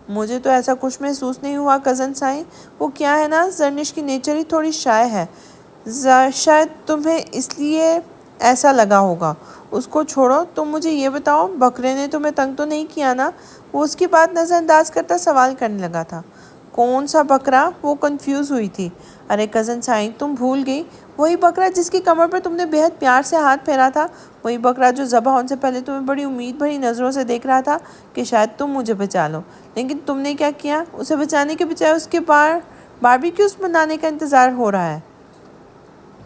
مجھے تو ایسا کچھ محسوس نہیں ہوا کزن سائی، وہ کیا ہے نا، زرنش کی نیچر ہی تھوڑی شائع ہے، شاید تمہیں اس لیے ایسا لگا ہوگا۔ اس کو چھوڑو، تم مجھے یہ بتاؤ، بکرے نے تمہیں تنگ تو نہیں کیا نا؟ وہ اس کی بات نظر انداز کرتا سوال کرنے لگا تھا۔ کون سا بکرا؟ وہ کنفیوز ہوئی تھی۔ ارے کزن سائی، تم بھول گئی، وہی بکرا جس کی کمر پر تم نے بہت پیار سے ہاتھ پھیرا تھا، وہی بکرا جو ذبح ہونے سے پہلے تمہیں بڑی امید بھری نظروں سے دیکھ رہا تھا کہ شاید تم مجھے بچا لو، لیکن تم نے کیا کیا؟ اسے بچانے کے بجائے اس کے باربیکیوز بنانے کا انتظار ہو رہا ہے۔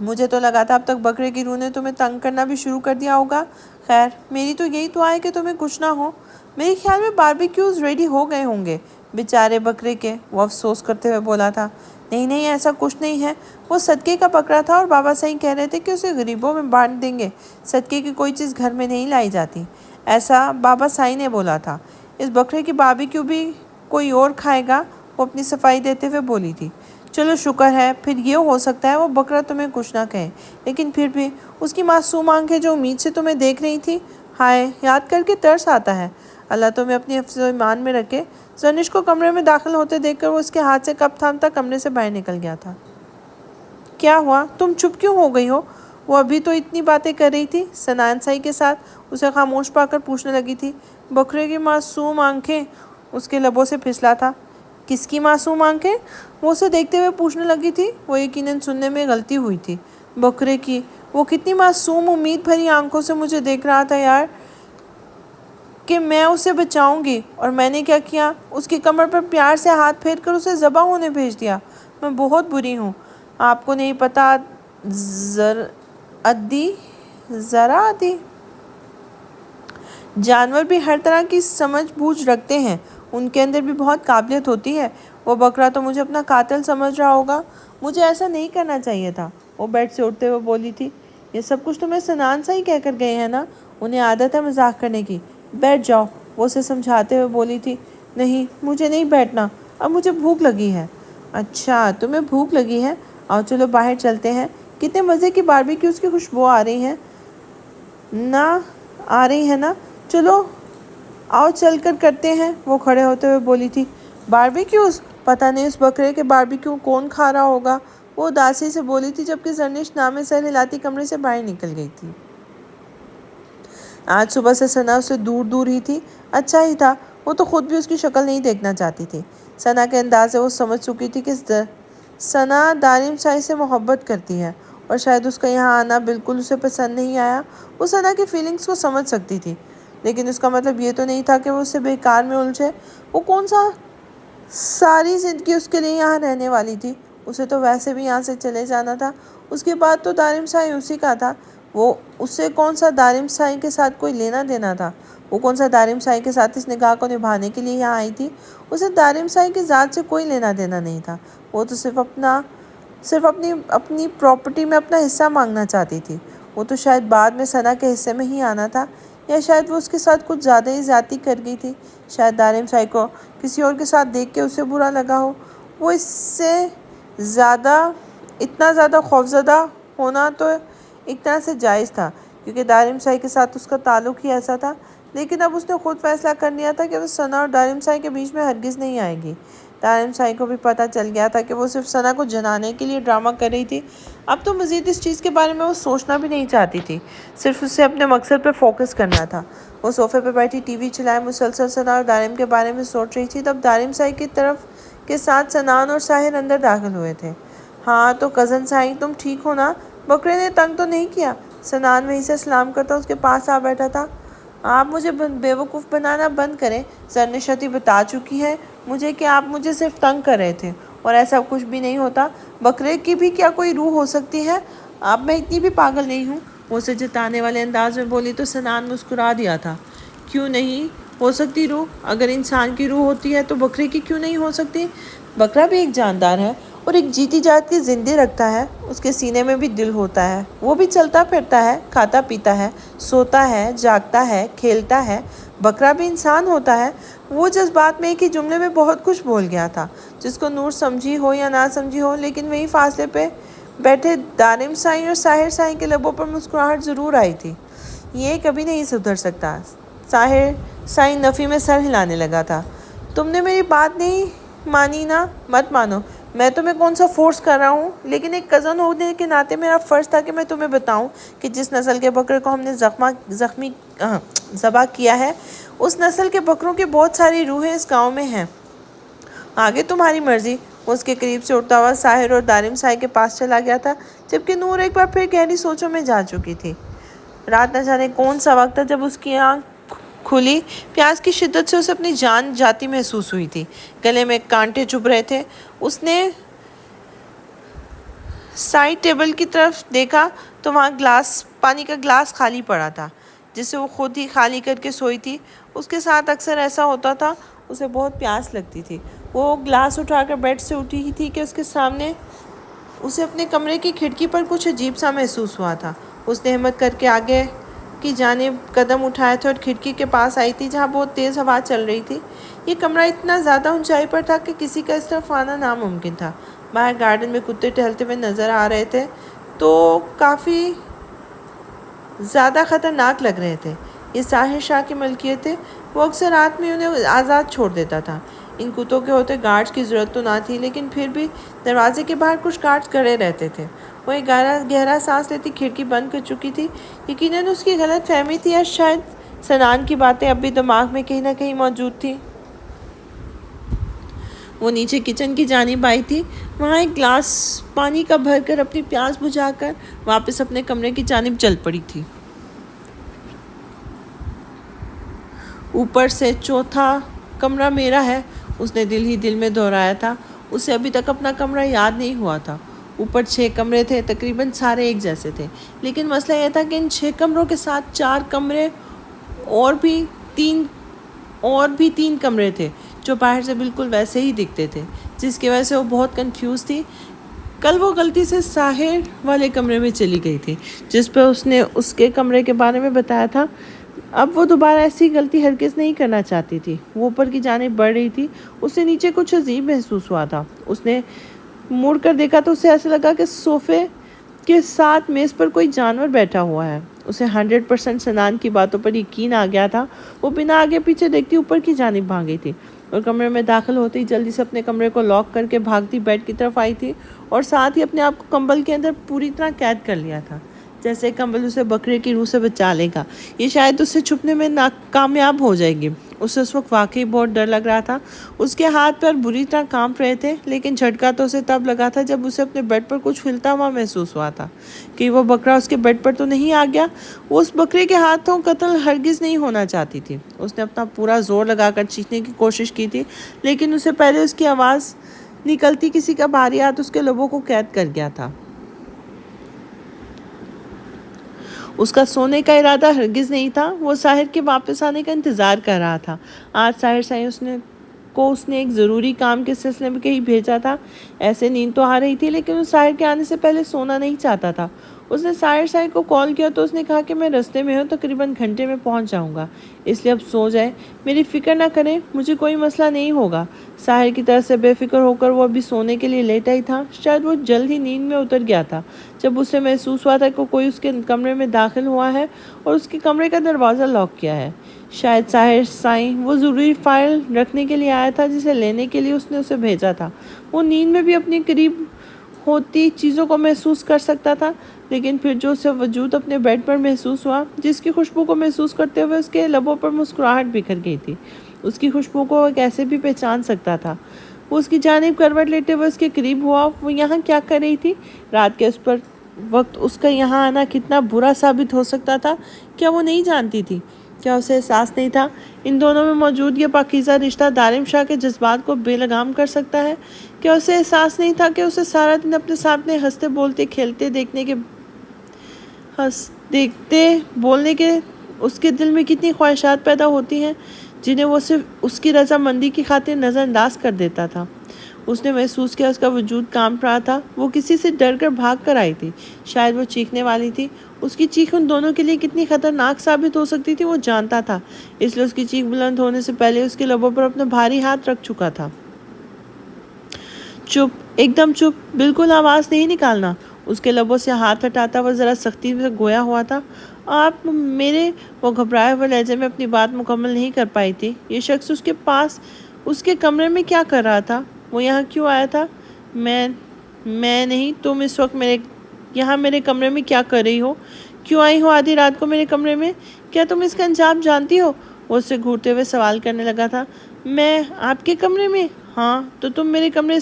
مجھے تو لگا تھا اب تک بکرے کی روح نے تمہیں تنگ کرنا بھی شروع کر دیا ہوگا۔ خیر، میری تو یہی دعا ہے کہ تمہیں کچھ نہ ہو۔ میرے خیال میں باربیکیوز ریڈی ہو گئے ہوں گے بیچارے بکرے کے، وہ افسوس کرتے ہوئے بولا تھا۔ نہیں نہیں، ایسا کچھ نہیں ہے، وہ صدقے کا بکرا تھا اور بابا صاحب کہہ رہے تھے کہ اسے غریبوں میں بانٹ دیں گے، صدقے کی کوئی چیز گھر میں نہیں لائی جاتی، ایسا بابا صاحب نے بولا تھا۔ اس بکرے کی باربیکیو بھی کوئی اور کھائے گا، وہ اپنی صفائی دیتے ہوئے بولی تھی۔ چلو شکر ہے، پھر یہ ہو سکتا ہے وہ بکرا تمہیں کچھ نہ کہے، لیکن پھر بھی اس کی معصوم آنکھیں جو امید سے تمہیں دیکھ رہی تھی، ہائے، یاد کر کے ترس آتا ہے۔ اللہ تمہیں اپنی حفظ و ایمان میں رکھے۔ زرنش کو کمرے میں داخل ہوتے دیکھ کر وہ اس کے ہاتھ سے کپ تھامتا کمرے سے باہر نکل گیا تھا۔ کیا ہوا؟ تم چپ کیوں ہو گئی ہو؟ وہ ابھی تو اتنی باتیں کر رہی تھی، سنان سائی کے ساتھ، اسے خاموش پا کر پوچھنے لگی تھی۔ بکرے کی معصوم آنکھیں، اس کے لبوں سے پھسلا تھا۔ کس کی معصوم آنکھیں؟ وہ اسے دیکھتے ہوئے پوچھنے لگی تھی۔ وہ یقیناً سننے میں غلطی ہوئی تھی۔ بکرے کی وہ کتنی معصوم امید بھری آنکھوں سے مجھے دیکھ رہا تھا یار، کہ میں اسے بچاؤں گی، اور میں نے کیا کیا؟ اس کی کمر پر پیار سے ہاتھ پھیر کر اسے ذبح ہونے بھیج دیا۔ میں بہت بری ہوں، آپ کو نہیں پتا، ذرا عدی جانور بھی ہر طرح کی سمجھ بوجھ رکھتے ہیں، ان کے اندر بھی بہت قابلیت ہوتی ہے۔ وہ بکرا تو مجھے اپنا قاتل سمجھ رہا ہوگا، مجھے ایسا نہیں کرنا چاہیے تھا، وہ بیڈ سے اٹھتے ہوئے بولی تھی۔ یہ سب کچھ تمہیں سنان سے ہی کہہ کر گئے ہیں نا، انہیں عادت ہے مذاق کرنے کی۔ بیٹھ جاؤ، وہ اسے سمجھاتے ہوئے بولی تھی۔ نہیں، مجھے نہیں بیٹھنا، اب مجھے بھوک لگی ہے۔ اچھا، تمہیں بھوک لگی ہے؟ آؤ چلو باہر چلتے ہیں، کتنے مزے کی باربیکیوز کی خوشبو آ رہی ہے نا، چلو آؤ چل کر کرتے ہیں، وہ کھڑے ہوتے ہوئے بولی تھی۔ باربیکیوز؟ پتہ نہیں اس بکرے کے باربیکیو کون کھا رہا ہوگا، وہ اداسی سے بولی تھی جبکہ زرنش نامے سر ہلاتی کمرے سے باہر نکل گئی تھی۔ آج صبح سے ثنا اس سے دور دور ہی تھی، اچھا ہی تھا، وہ تو خود بھی اس کی شکل نہیں دیکھنا چاہتی تھی۔ ثنا کے انداز سے وہ سمجھ چکی تھی کہ ثنا دارم سائی سے محبت کرتی ہے، اور شاید اس کا یہاں آنا بالکل اسے پسند نہیں آیا۔ وہ ثنا کی فیلنگز کو سمجھ سکتی تھی، لیکن اس کا مطلب یہ تو نہیں تھا کہ وہ اسے بیکار میں الجھے۔ وہ کون سا ساری زندگی اس کے لیے یہاں رہنے والی تھی، اسے تو ویسے بھی یہاں سے چلے جانا تھا۔ اس کے بعد تو دارم سائی اسی کا تھا، وہ اسے کون سا دارم سائی کے ساتھ کوئی لینا دینا تھا، وہ کون سا دارم سائی کے ساتھ اس نگاہ کو نبھانے کے لیے یہاں آئی تھی۔ اسے دارم سائی کی ذات سے کوئی لینا دینا نہیں تھا، وہ تو صرف اپنی پراپرٹی میں اپنا حصہ مانگنا چاہتی تھی۔ وہ تو شاید بعد میں ثنا کے حصے میں ہی آنا تھا، یا شاید وہ اس کے ساتھ کچھ زیادہ ہی زیادتی کر گئی تھی، شاید دارم سائی کو کسی اور کے ساتھ دیکھ کے اسے برا لگا ہو۔ وہ اس سے اتنا زیادہ خوفزدہ ہونا تو ایک طرح سے جائز تھا، کیونکہ دارم سائی کے ساتھ اس کا تعلق ہی ایسا تھا، لیکن اب اس نے خود فیصلہ کر لیا تھا کہ وہ ثنا اور دارم سائی کے بیچ میں ہرگز نہیں آئے گی۔ دارم سائی کو بھی پتہ چل گیا تھا کہ وہ صرف ثنا کو جنانے کے لیے ڈرامہ کر رہی تھی، اب تو مزید اس چیز کے بارے میں وہ سوچنا بھی نہیں چاہتی تھی، صرف اسے اپنے مقصد پہ فوکس کرنا تھا۔ وہ صوفے پہ بیٹھی ٹی وی چلائے مسلسل ثنا اور دارم کے بارے میں سوچ رہی تھی، تب دارم سائی کی طرف کے ساتھ سنان اور ساحر اندر داخل ہوئے تھے۔ ہاں تو کزن سائی، تم ٹھیک ہو نا؟ بکرے نے تنگ تو نہیں کیا؟ سنان وہیں سے سلام کرتا اس کے پاس آ بیٹھا تھا۔ آپ مجھے بیوقوف بنانا بند کریں، زرنشتی بتا چکی ہے مجھے کہ آپ مجھے صرف تنگ کر رہے تھے، اور ایسا کچھ بھی نہیں ہوتا، بکرے کی بھی کیا کوئی روح ہو سکتی ہے؟ اب میں اتنی بھی پاگل نہیں ہوں، وہ اسے جتانے والے انداز میں بولی تو سنان مسکرا دیا تھا۔ کیوں نہیں ہو سکتی روح؟ اگر انسان کی روح ہوتی ہے تو بکرے کی کیوں نہیں ہو سکتی؟ بکرا بھی ایک جاندار ہے اور ایک جیتی جات کی زندگی رکھتا ہے، اس کے سینے میں بھی دل ہوتا ہے، وہ بھی چلتا پھرتا ہے، کھاتا پیتا ہے، سوتا ہے، جاگتا ہے، کھیلتا ہے۔ بکرا بھی انسان ہوتا ہے۔ وہ جذبات میں ایک ہی جملے میں بہت کچھ بول گیا تھا، جس کو نور سمجھی ہو یا نہ سمجھی ہو، لیکن وہی فاصلے پہ بیٹھے دارم سائیں اور ساحر سائیں کے لبوں پر مسکراہٹ ضرور آئی تھی۔ یہ کبھی نہیں سدھر سکتا۔ ساحر سائیں نفی میں سر ہلانے لگا تھا۔ تم نے میری بات نہیں مانی نا؟ مت مانو، میں تمہیں کون سا فورس کر رہا ہوں، لیکن ایک کزن ہونے کے ناطے میرا فرض تھا کہ میں تمہیں بتاؤں کہ جس نسل کے بکرے کو ہم نے ذبح کیا ہے، اس نسل کے بکروں کی بہت ساری روحیں اس گاؤں میں ہیں۔ آگے تمہاری مرضی۔ وہ اس کے قریب سے اٹھتا ہوا ساحر اور دارم سائیں کے پاس چلا گیا تھا، جبکہ نور ایک بار پھر گہری سوچوں میں جا چکی تھی۔ رات نہ جانے کون سا وقت تھا جب اس کی آنکھ کھلی۔ پیاس کی شدت سے اسے اپنی جان جاتی محسوس ہوئی تھی، گلے میں کانٹے چبھ رہے تھے۔ اس نے سائڈ ٹیبل کی طرف دیکھا تو وہاں پانی کا گلاس خالی پڑا تھا، جسے وہ خود ہی خالی کر کے سوئی تھی۔ اس کے ساتھ اکثر ایسا ہوتا تھا، اسے بہت پیاس لگتی تھی۔ وہ گلاس اٹھا کر بیڈ سے اٹھی ہی تھی کہ اس کے سامنے اسے اپنے کمرے کی کھڑکی پر کچھ عجیب سا محسوس ہوا تھا۔ اس نے ہمت کر کے آگے کی جانب قدم اٹھائے تھے اور کھڑکی کے پاس آئی تھی جہاں بہت تیز ہوا چل رہی تھی۔ یہ کمرہ اتنا زیادہ اونچائی پر تھا کہ کسی کا اس طرف آنا ناممکن تھا۔ باہر گارڈن میں کتے ٹہلتے ہوئے نظر آ رہے تھے تو کافی زیادہ خطرناک لگ رہے تھے۔ یہ ساحر شاہ کی ملکیت تھے، وہ اکثر رات میں انہیں آزاد چھوڑ دیتا تھا۔ ان کتوں کے ہوتے گارڈز کی ضرورت تو نہ تھی، لیکن پھر بھی دروازے کے باہر کچھ گارڈز کھڑے رہتے تھے۔ وہ ایک گہرا سانس لیتی کھڑکی بند کر چکی تھی۔ یقیناً اس کی غلط فہمی تھی یا شاید سنان کی باتیں اب بھی دماغ میں کہیں نہ کہیں موجود تھی۔ وہ نیچے کچن کی جانب آئی تھی، وہاں ایک گلاس پانی کا بھر کر اپنی پیاس بجھا کر واپس اپنے کمرے کی جانب چل پڑی تھی۔ اوپر سے چوتھا کمرہ میرا ہے، اس نے دل ہی دل میں دہرایا تھا۔ اسے ابھی تک اپنا کمرہ یاد نہیں ہوا تھا۔ اوپر 6 کمرے تھے، تقریباً سارے ایک جیسے تھے، لیکن مسئلہ یہ تھا کہ ان 6 کمروں کے ساتھ 4 کمرے اور بھی تین کمرے تھے جو باہر سے بالکل ویسے ہی دکھتے تھے، جس کی وجہ سے وہ بہت کنفیوز تھی۔ کل وہ غلطی سے ساحر والے کمرے میں چلی گئی تھی جس پہ اس نے اس کے کمرے کے بارے میں بتایا تھا۔ اب وہ دوبارہ ایسی غلطی ہرگز نہیں کرنا چاہتی تھی۔ وہ اوپر کی جانب بڑھ رہی تھی، اسے نیچے کچھ عجیب محسوس ہوا تھا۔ اس نے مڑ کر دیکھا تو اسے ایسا لگا کہ صوفے کے ساتھ میز پر کوئی جانور بیٹھا ہوا ہے۔ اسے 100% سنان کی باتوں پر یقین آ گیا تھا۔ وہ بنا آگے پیچھے دیکھتی اوپر کی جانب بھاگ گئی تھی اور کمرے میں داخل ہوتے ہی جلدی سے اپنے کمرے کو لاک کر کے بھاگتی بیڈ کی طرف آئی تھی اور ساتھ ہی اپنے آپ کو کمبل کے اندر پوری طرح قید کر لیا تھا، جیسے کمبل اسے بکرے کی روح سے بچا لے گا۔ یہ شاید اسے چھپنے میں ناکامیاب ہو جائے گی۔ اسے اس وقت واقعی بہت ڈر لگ رہا تھا۔ اس کے ہاتھ پیر بری طرح کانپ رہے تھے، لیکن جھٹکا تو اسے تب لگا تھا جب اسے اپنے بیڈ پر کچھ ہلتا ہوا محسوس ہوا تھا۔ کہ وہ بکرا اس کے بیڈ پر تو نہیں آ گیا؟ وہ اس بکرے کے ہاتھوں قتل ہرگز نہیں ہونا چاہتی تھی۔ اس نے اپنا پورا زور لگا کر چیخنے کی کوشش کی تھی، لیکن اسے پہلے اس کی آواز نکلتی کسی کا بھاری ہاتھ اس کے لبوں کو قید کر گیا تھا۔ اس کا سونے کا ارادہ ہرگز نہیں تھا، وہ ساحر کے واپس آنے کا انتظار کر رہا تھا۔ آج ساحر سائیں اس نے ایک ضروری کام کے سلسلے میں کہیں بھیجا تھا۔ ایسے نیند تو آ رہی تھی، لیکن وہ ساحر کے آنے سے پہلے سونا نہیں چاہتا تھا۔ اس نے ساحر سائیں کو کال کیا تو اس نے کہا کہ میں رستے میں ہوں، تقریباً گھنٹے میں پہنچ جاؤں گا، اس لیے اب سو جائے، میری فکر نہ کریں، مجھے کوئی مسئلہ نہیں ہوگا۔ ساحر کی طرف سے بے فکر ہو کر وہ ابھی سونے کے لیے لیٹا ہی تھا۔ شاید وہ جلد ہی نیند میں اتر گیا تھا جب اسے محسوس ہوا تھا کہ کوئی اس کے کمرے میں داخل ہوا ہے اور اس کے کمرے کا دروازہ لاک کیا ہے۔ شاید ساحر سائیں وہ ضروری فائل رکھنے کے لیے آیا تھا جسے لینے کے لیے اس نے اسے بھیجا تھا۔ وہ نیند میں بھی اپنے قریب ہوتی چیزوں کو محسوس کر سکتا تھا، لیکن پھر جو اسے وجود اپنے بیڈ پر محسوس ہوا، جس کی خوشبو کو محسوس کرتے ہوئے اس کے لبوں پر مسکراہٹ بکھر گئی تھی، اس کی خوشبو کو وہ کیسے بھی پہچان سکتا تھا۔ وہ اس کی جانب کروٹ لیٹے ہوئے اس کے قریب ہوا۔ وہ یہاں کیا کر رہی تھی؟ رات کے اس پر وقت اس کا یہاں آنا کتنا برا ثابت ہو سکتا تھا، کیا وہ نہیں جانتی تھی؟ کیا اسے احساس نہیں تھا ان دونوں میں موجود یہ پاکیزہ رشتہ دارم شاہ کے جذبات کو بے لگام کر سکتا ہے؟ کیا اسے احساس نہیں تھا کہ اسے سارا دن اپنے سامنے ہنستے بولتے کھیلتے دیکھتے بولنے کے اس کے دل میں کتنی خواہشات پیدا ہوتی ہیں جنہیں وہ صرف اس کی رضامندی کی خاطر نظر انداز کر دیتا تھا؟ اس نے محسوس کیا اس کا وجود کانپ رہا تھا۔ وہ کسی سے ڈر کر بھاگ کر آئی تھی، شاید وہ چیخنے والی تھی۔ اس کی چیخ ان دونوں کے لیے کتنی خطرناک ثابت ہو سکتی تھی وہ جانتا تھا، اس لیے اس کی چیخ بلند ہونے سے پہلے اس کے لبوں پر اپنا بھاری ہاتھ رکھ چکا تھا۔ چپ، ایک دم چپ، بالکل آواز نہیں نکالنا۔ اس کے لبوں سے ہاتھ ہٹاتا وہ ذرا سختی سے گویا ہوا تھا۔ آپ میرے، وہ گھبرائے ہوئے لہجے میں اپنی بات مکمل نہیں کر پائی تھی۔ یہ شخص اس کے پاس اس کے کمرے میں کیا کر رہا تھا؟ وہ یہاں کیوں آیا تھا؟ میں نہیں، تم اس وقت یہاں میرے کمرے میں کیا کر رہی ہو؟ کیوں آئی ہو آدھی رات کو میرے کمرے میں؟ کیا تم اس کا انجام جانتی ہو؟ وہ اس سے گھورتے ہوئے سوال کرنے لگا تھا۔ میں آپ کے کمرے میں؟ ہاں، تو تم میرے کمرے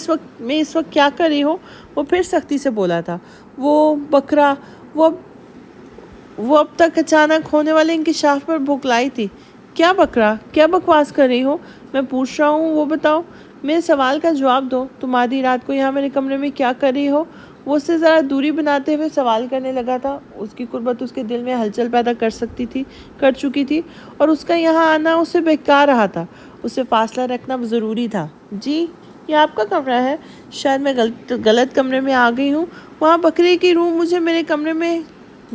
اس وقت کیا کر رہی ہو؟ وہ پھر سختی سے بولا تھا۔ وہ بکرا، وہ اب تک اچانک ہونے والے انکشاف پر بھوکلائی تھی۔ کیا بکرا؟ کیا بکواس کر رہی ہو؟ میں پوچھ رہا ہوں، وہ بتاؤ، میرے سوال کا جواب دو۔ تم آدھی رات کو یہاں میرے کمرے میں کیا کر رہی ہو؟ وہ اس سے ذرا دوری بناتے ہوئے سوال کرنے لگا تھا۔ اس کی قربت اس کے دل میں ہلچل پیدا کر چکی تھی اور اس کا یہاں آنا اسے بہکا رہا تھا۔ اسے فاصلہ رکھنا ضروری تھا۔ جی، یہ آپ کا کمرہ ہے؟ شاید میں غلط کمرے میں آ گئی ہوں۔ وہاں بکرے کی روح، مجھے میرے کمرے میں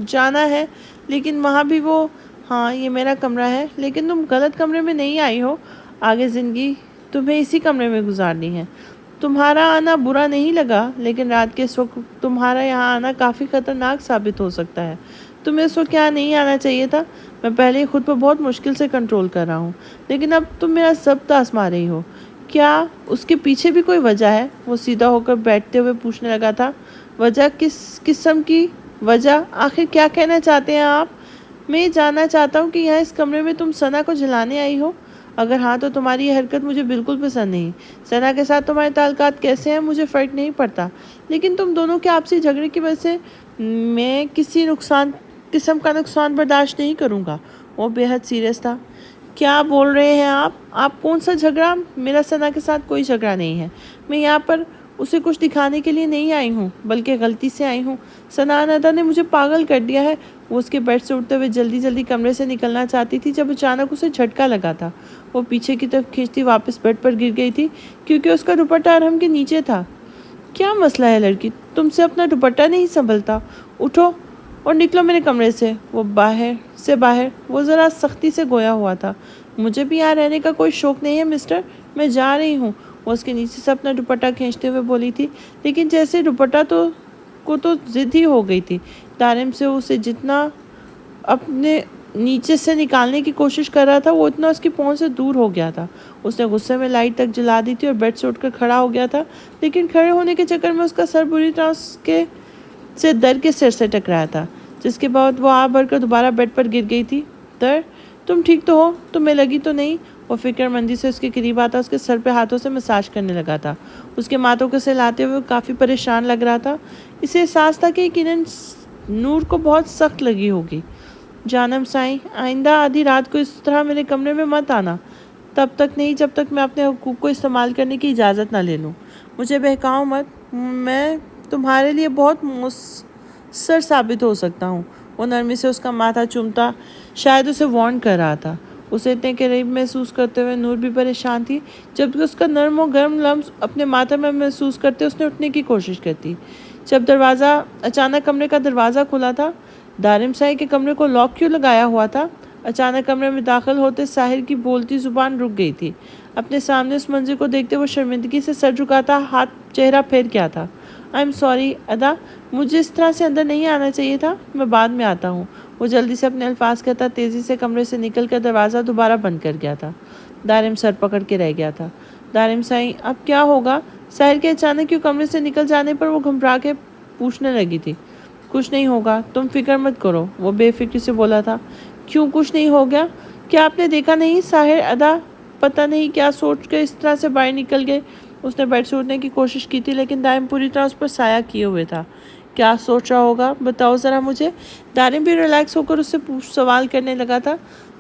جانا ہے، لیکن وہاں بھی وہ… ہاں، یہ میرا کمرہ ہے، لیکن تم غلط کمرے میں نہیں آئی ہو۔ آگے زندگی تمہیں اسی کمرے میں گزارنی ہے۔ تمہارا آنا برا نہیں لگا، لیکن رات کے اس وقت تمہارا یہاں آنا کافی خطرناک ثابت ہو سکتا ہے۔ تمہیں اس وقت یہاں نہیں آنا چاہیے تھا۔ میں پہلے ہی خود پر بہت مشکل سے کنٹرول کر رہا ہوں، لیکن اب تم میرا ضبط آزما رہی ہو۔ کیا اس کے پیچھے بھی کوئی وجہ ہے؟ وہ سیدھا ہو کر بیٹھتے ہوئے پوچھنے لگا تھا۔ وجہ؟ کس قسم کی وجہ؟ آخر کیا کہنا چاہتے ہیں آپ؟ میں یہ جاننا چاہتا ہوں کہ یہاں اس کمرے میں تم ثنا کو جلانے آئی ہو؟ اگر ہاں تو تمہاری یہ حرکت مجھے بالکل پسند نہیں۔ ثنا کے ساتھ تمہارے تعلقات کیسے ہیں مجھے فرق نہیں پڑتا، لیکن تم دونوں کے آپسی جھگڑے کی وجہ سے میں کسی قسم کا نقصان برداشت نہیں کروں گا۔ وہ بے حد سیریس تھا۔ کیا بول رہے ہیں آپ کون سا جھگڑا؟ میرا ثنا کے ساتھ کوئی جھگڑا نہیں ہے۔ میں یہاں پر اسے کچھ دکھانے کے لیے نہیں آئی ہوں، بلکہ غلطی سے آئی ہوں۔ ثنا ادا نے مجھے پاگل کر دیا ہے۔ وہ اس کے بیڈ سے اٹھتے ہوئے جلدی کمرے سے نکلنا چاہتی تھی جب اچانک اسے جھٹکا لگا تھا۔ وہ پیچھے کی طرف کھینچتی واپس بیڈ پر گر گئی تھی کیونکہ اس کا دوپٹہ ارہم کے نیچے تھا۔ کیا مسئلہ ہے لڑکی؟ تم سے اپنا دوپٹہ نہیں سنبھلتا؟ اٹھو اور نکلو میرے کمرے سے۔ وہ ذرا سختی سے گویا ہوا تھا۔ مجھے بھی یہاں رہنے کا کوئی شوق نہیں ہے مسٹر، میں جا رہی ہوں۔ وہ اس کے نیچے سے اپنا دوپٹہ کھینچتے ہوئے بولی تھی، لیکن جیسے دوپٹہ کو ضد ہی ہو گئی تھی۔ دارم سے اسے جتنا اپنے نیچے سے نکالنے کی کوشش کر رہا تھا وہ اتنا اس کی پہنچ سے دور ہو گیا تھا۔ اس نے غصے میں لائٹ تک جلا دی تھی اور بیڈ سے اٹھ کر کھڑا ہو گیا تھا، لیکن کھڑے ہونے کے چکر میں اس کا سر بری طرح سے در کے سر سے ٹکرایا تھا، جس کے بعد وہ آہ بھر کر دوبارہ بیڈ پر گر گئی تھی۔ تم ٹھیک تو ہو؟ تمہیں لگی تو نہیں؟ وہ فکر مندی سے اس کے قریب آتا اس کے سر پہ ہاتھوں سے مساج کرنے لگا تھا۔ اس کے ماتھوں کو سہلاتے ہوئے کافی پریشان لگ رہا تھا۔ اسے احساس تھا کہ یقیناً نور کو بہت سخت لگی ہوگی۔ جانم سائیں، آئندہ آدھی رات کو اس طرح میرے کمرے میں مت آنا، تب تک نہیں جب تک میں اپنے حقوق کو استعمال کرنے کی اجازت نہ لے لوں۔ مجھے بہکاؤ مت، میں تمہارے لیے بہت مؤثر ثابت ہو سکتا ہوں۔ وہ نرمی سے اس کا ماتھا چومتا شاید اسے وارن کر رہا تھا۔ اسے اتنے قریب محسوس کرتے ہوئے نور بھی پریشان تھی، جبکہ اس کا نرم و گرم لمس اپنے ماتھے میں محسوس کرتے اس نے اٹھنے کی کوشش کرتی۔ جب اچانک کمرے کا دروازہ کھلا تھا۔ دارم سائی کے کمرے کو لاک کیوں لگایا ہوا تھا؟ اچانک کمرے میں داخل ہوتے ساحر کی بولتی زبان رک گئی تھی۔ اپنے سامنے اس منظر کو دیکھتے وہ شرمندگی سے سر جھکاتا ہاتھ چہرہ پھیر کیا تھا۔ I'm sorry ادا، مجھے اس طرح سے اندر نہیں آنا چاہیے تھا، میں بعد میں آتا ہوں۔ وہ جلدی سے اپنے الفاظ کہتا تیزی سے کمرے سے نکل کر دروازہ دوبارہ بند کر گیا تھا۔ دارم سر پکڑ کے رہ گیا تھا۔ دارم سائی، اب کیا ہوگا؟ ساحر کے اچانک کیوں کمرے سے نکل جانے پر وہ گھبرا کے پوچھنے لگی تھی۔ کچھ نہیں ہوگا، تم فکر مت کرو، وہ بے فکری سے بولا تھا۔ کیوں کچھ نہیں ہو گیا؟ کیا آپ نے دیکھا نہیں ساحر ادا پتہ نہیں کیا سوچ کر اس طرح سے باہر نکل گئے۔ اس نے بیڈ سے اٹھنے کی کوشش کی تھی، لیکن دارم پوری طرح اس پر سایہ کیے ہوئے تھا۔ کیا سوچ رہا ہوگا؟ بتاؤ ذرا مجھے۔ دارم بھی ریلیکس ہو کر اس سے سوال کرنے لگا تھا۔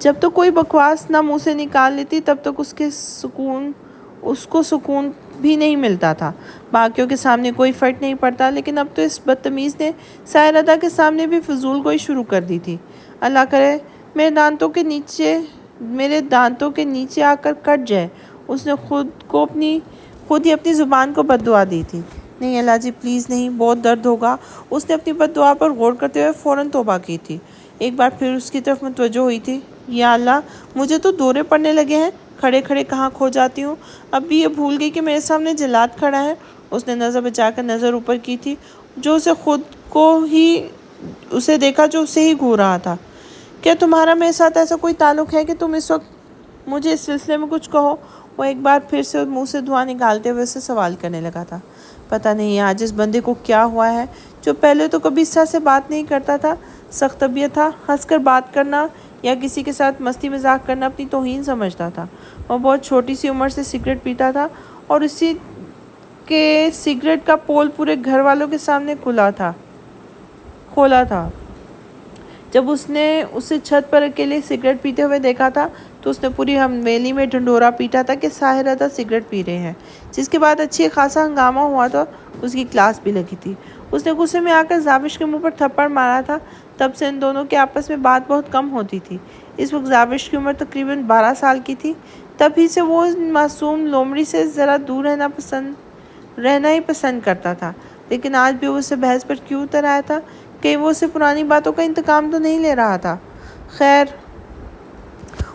جب تک کوئی بکواس نہ منہ سے نکال لیتی تب تک اس کو سکون بھی نہیں ملتا تھا۔ باقیوں کے سامنے کوئی فرق نہیں پڑتا، لیکن اب تو اس بدتمیز نے ساحر ادا کے سامنے بھی فضول گوئی شروع کر دی تھی۔ اللہ کرے میرے دانتوں کے نیچے آ کر کٹ جائے۔ اس نے خود ہی اپنی زبان کو بد دعا دی تھی۔ نہیں اللہ جی پلیز نہیں، بہت درد ہوگا۔ اس نے اپنی بد دعا پر غور کرتے ہوئے فوراً توبہ کی تھی۔ ایک بار پھر اس کی طرف متوجہ ہوئی تھی۔ یا اللہ مجھے تو دورے پڑنے لگے ہیں، کھڑے کھڑے کہاں کھو جاتی ہوں۔ اب بھی یہ بھول گئی کہ میرے سامنے جلاد کھڑا ہے۔ اس نے نظر بچا کر نظر اوپر کی تھی، اسے دیکھا جو اسے ہی گھور رہا تھا۔ کیا تمہارا میرے ساتھ ایسا کوئی تعلق ہے کہ تم اس وقت مجھے اس سلسلے میں کچھ کہو؟ وہ ایک بار پھر سے منہ سے دھواں نکالتے ہوئے اسے سوال کرنے لگا تھا۔ پتہ نہیں آج اس بندے کو کیا ہوا ہے، جو پہلے تو کبھی اس طرح سے بات نہیں کرتا تھا۔ سخت طبیعت تھا، ہنس کر بات کرنا یا کسی کے ساتھ مستی مذاق کرنا اپنی توہین سمجھتا تھا۔ وہ بہت چھوٹی سی عمر سے سگریٹ پیتا تھا اور اسی کے سگریٹ کا پول پورے گھر والوں کے سامنے کھولا تھا۔ جب اس نے اسے چھت پر اکیلے سگریٹ پیتے ہوئے دیکھا تھا تو اس نے پوری حویلی میں ڈھنڈورا پیٹا تھا کہ ساحر ادا سگریٹ پی رہے ہیں، جس کے بعد اچھی خاصا ہنگامہ ہوا تھا۔ اس کی کلاس بھی لگی تھی۔ اس نے غصے میں آ کر زاوش کے منہ پر تھپڑ مارا تھا۔ تب سے ان دونوں کے آپس میں بات بہت کم ہوتی تھی۔ اس وقت زاوش کی عمر تقریباً 12 سال کی تھی۔ تب ہی سے وہ معصوم لومڑی سے ذرا دور رہنا ہی پسند کرتا تھا، لیکن آج بھی وہ اسے بحث پر کیوں اتر آیا تھا؟ کہیں وہ اسے پرانی باتوں کا انتقام تو نہیں لے رہا تھا؟ خیر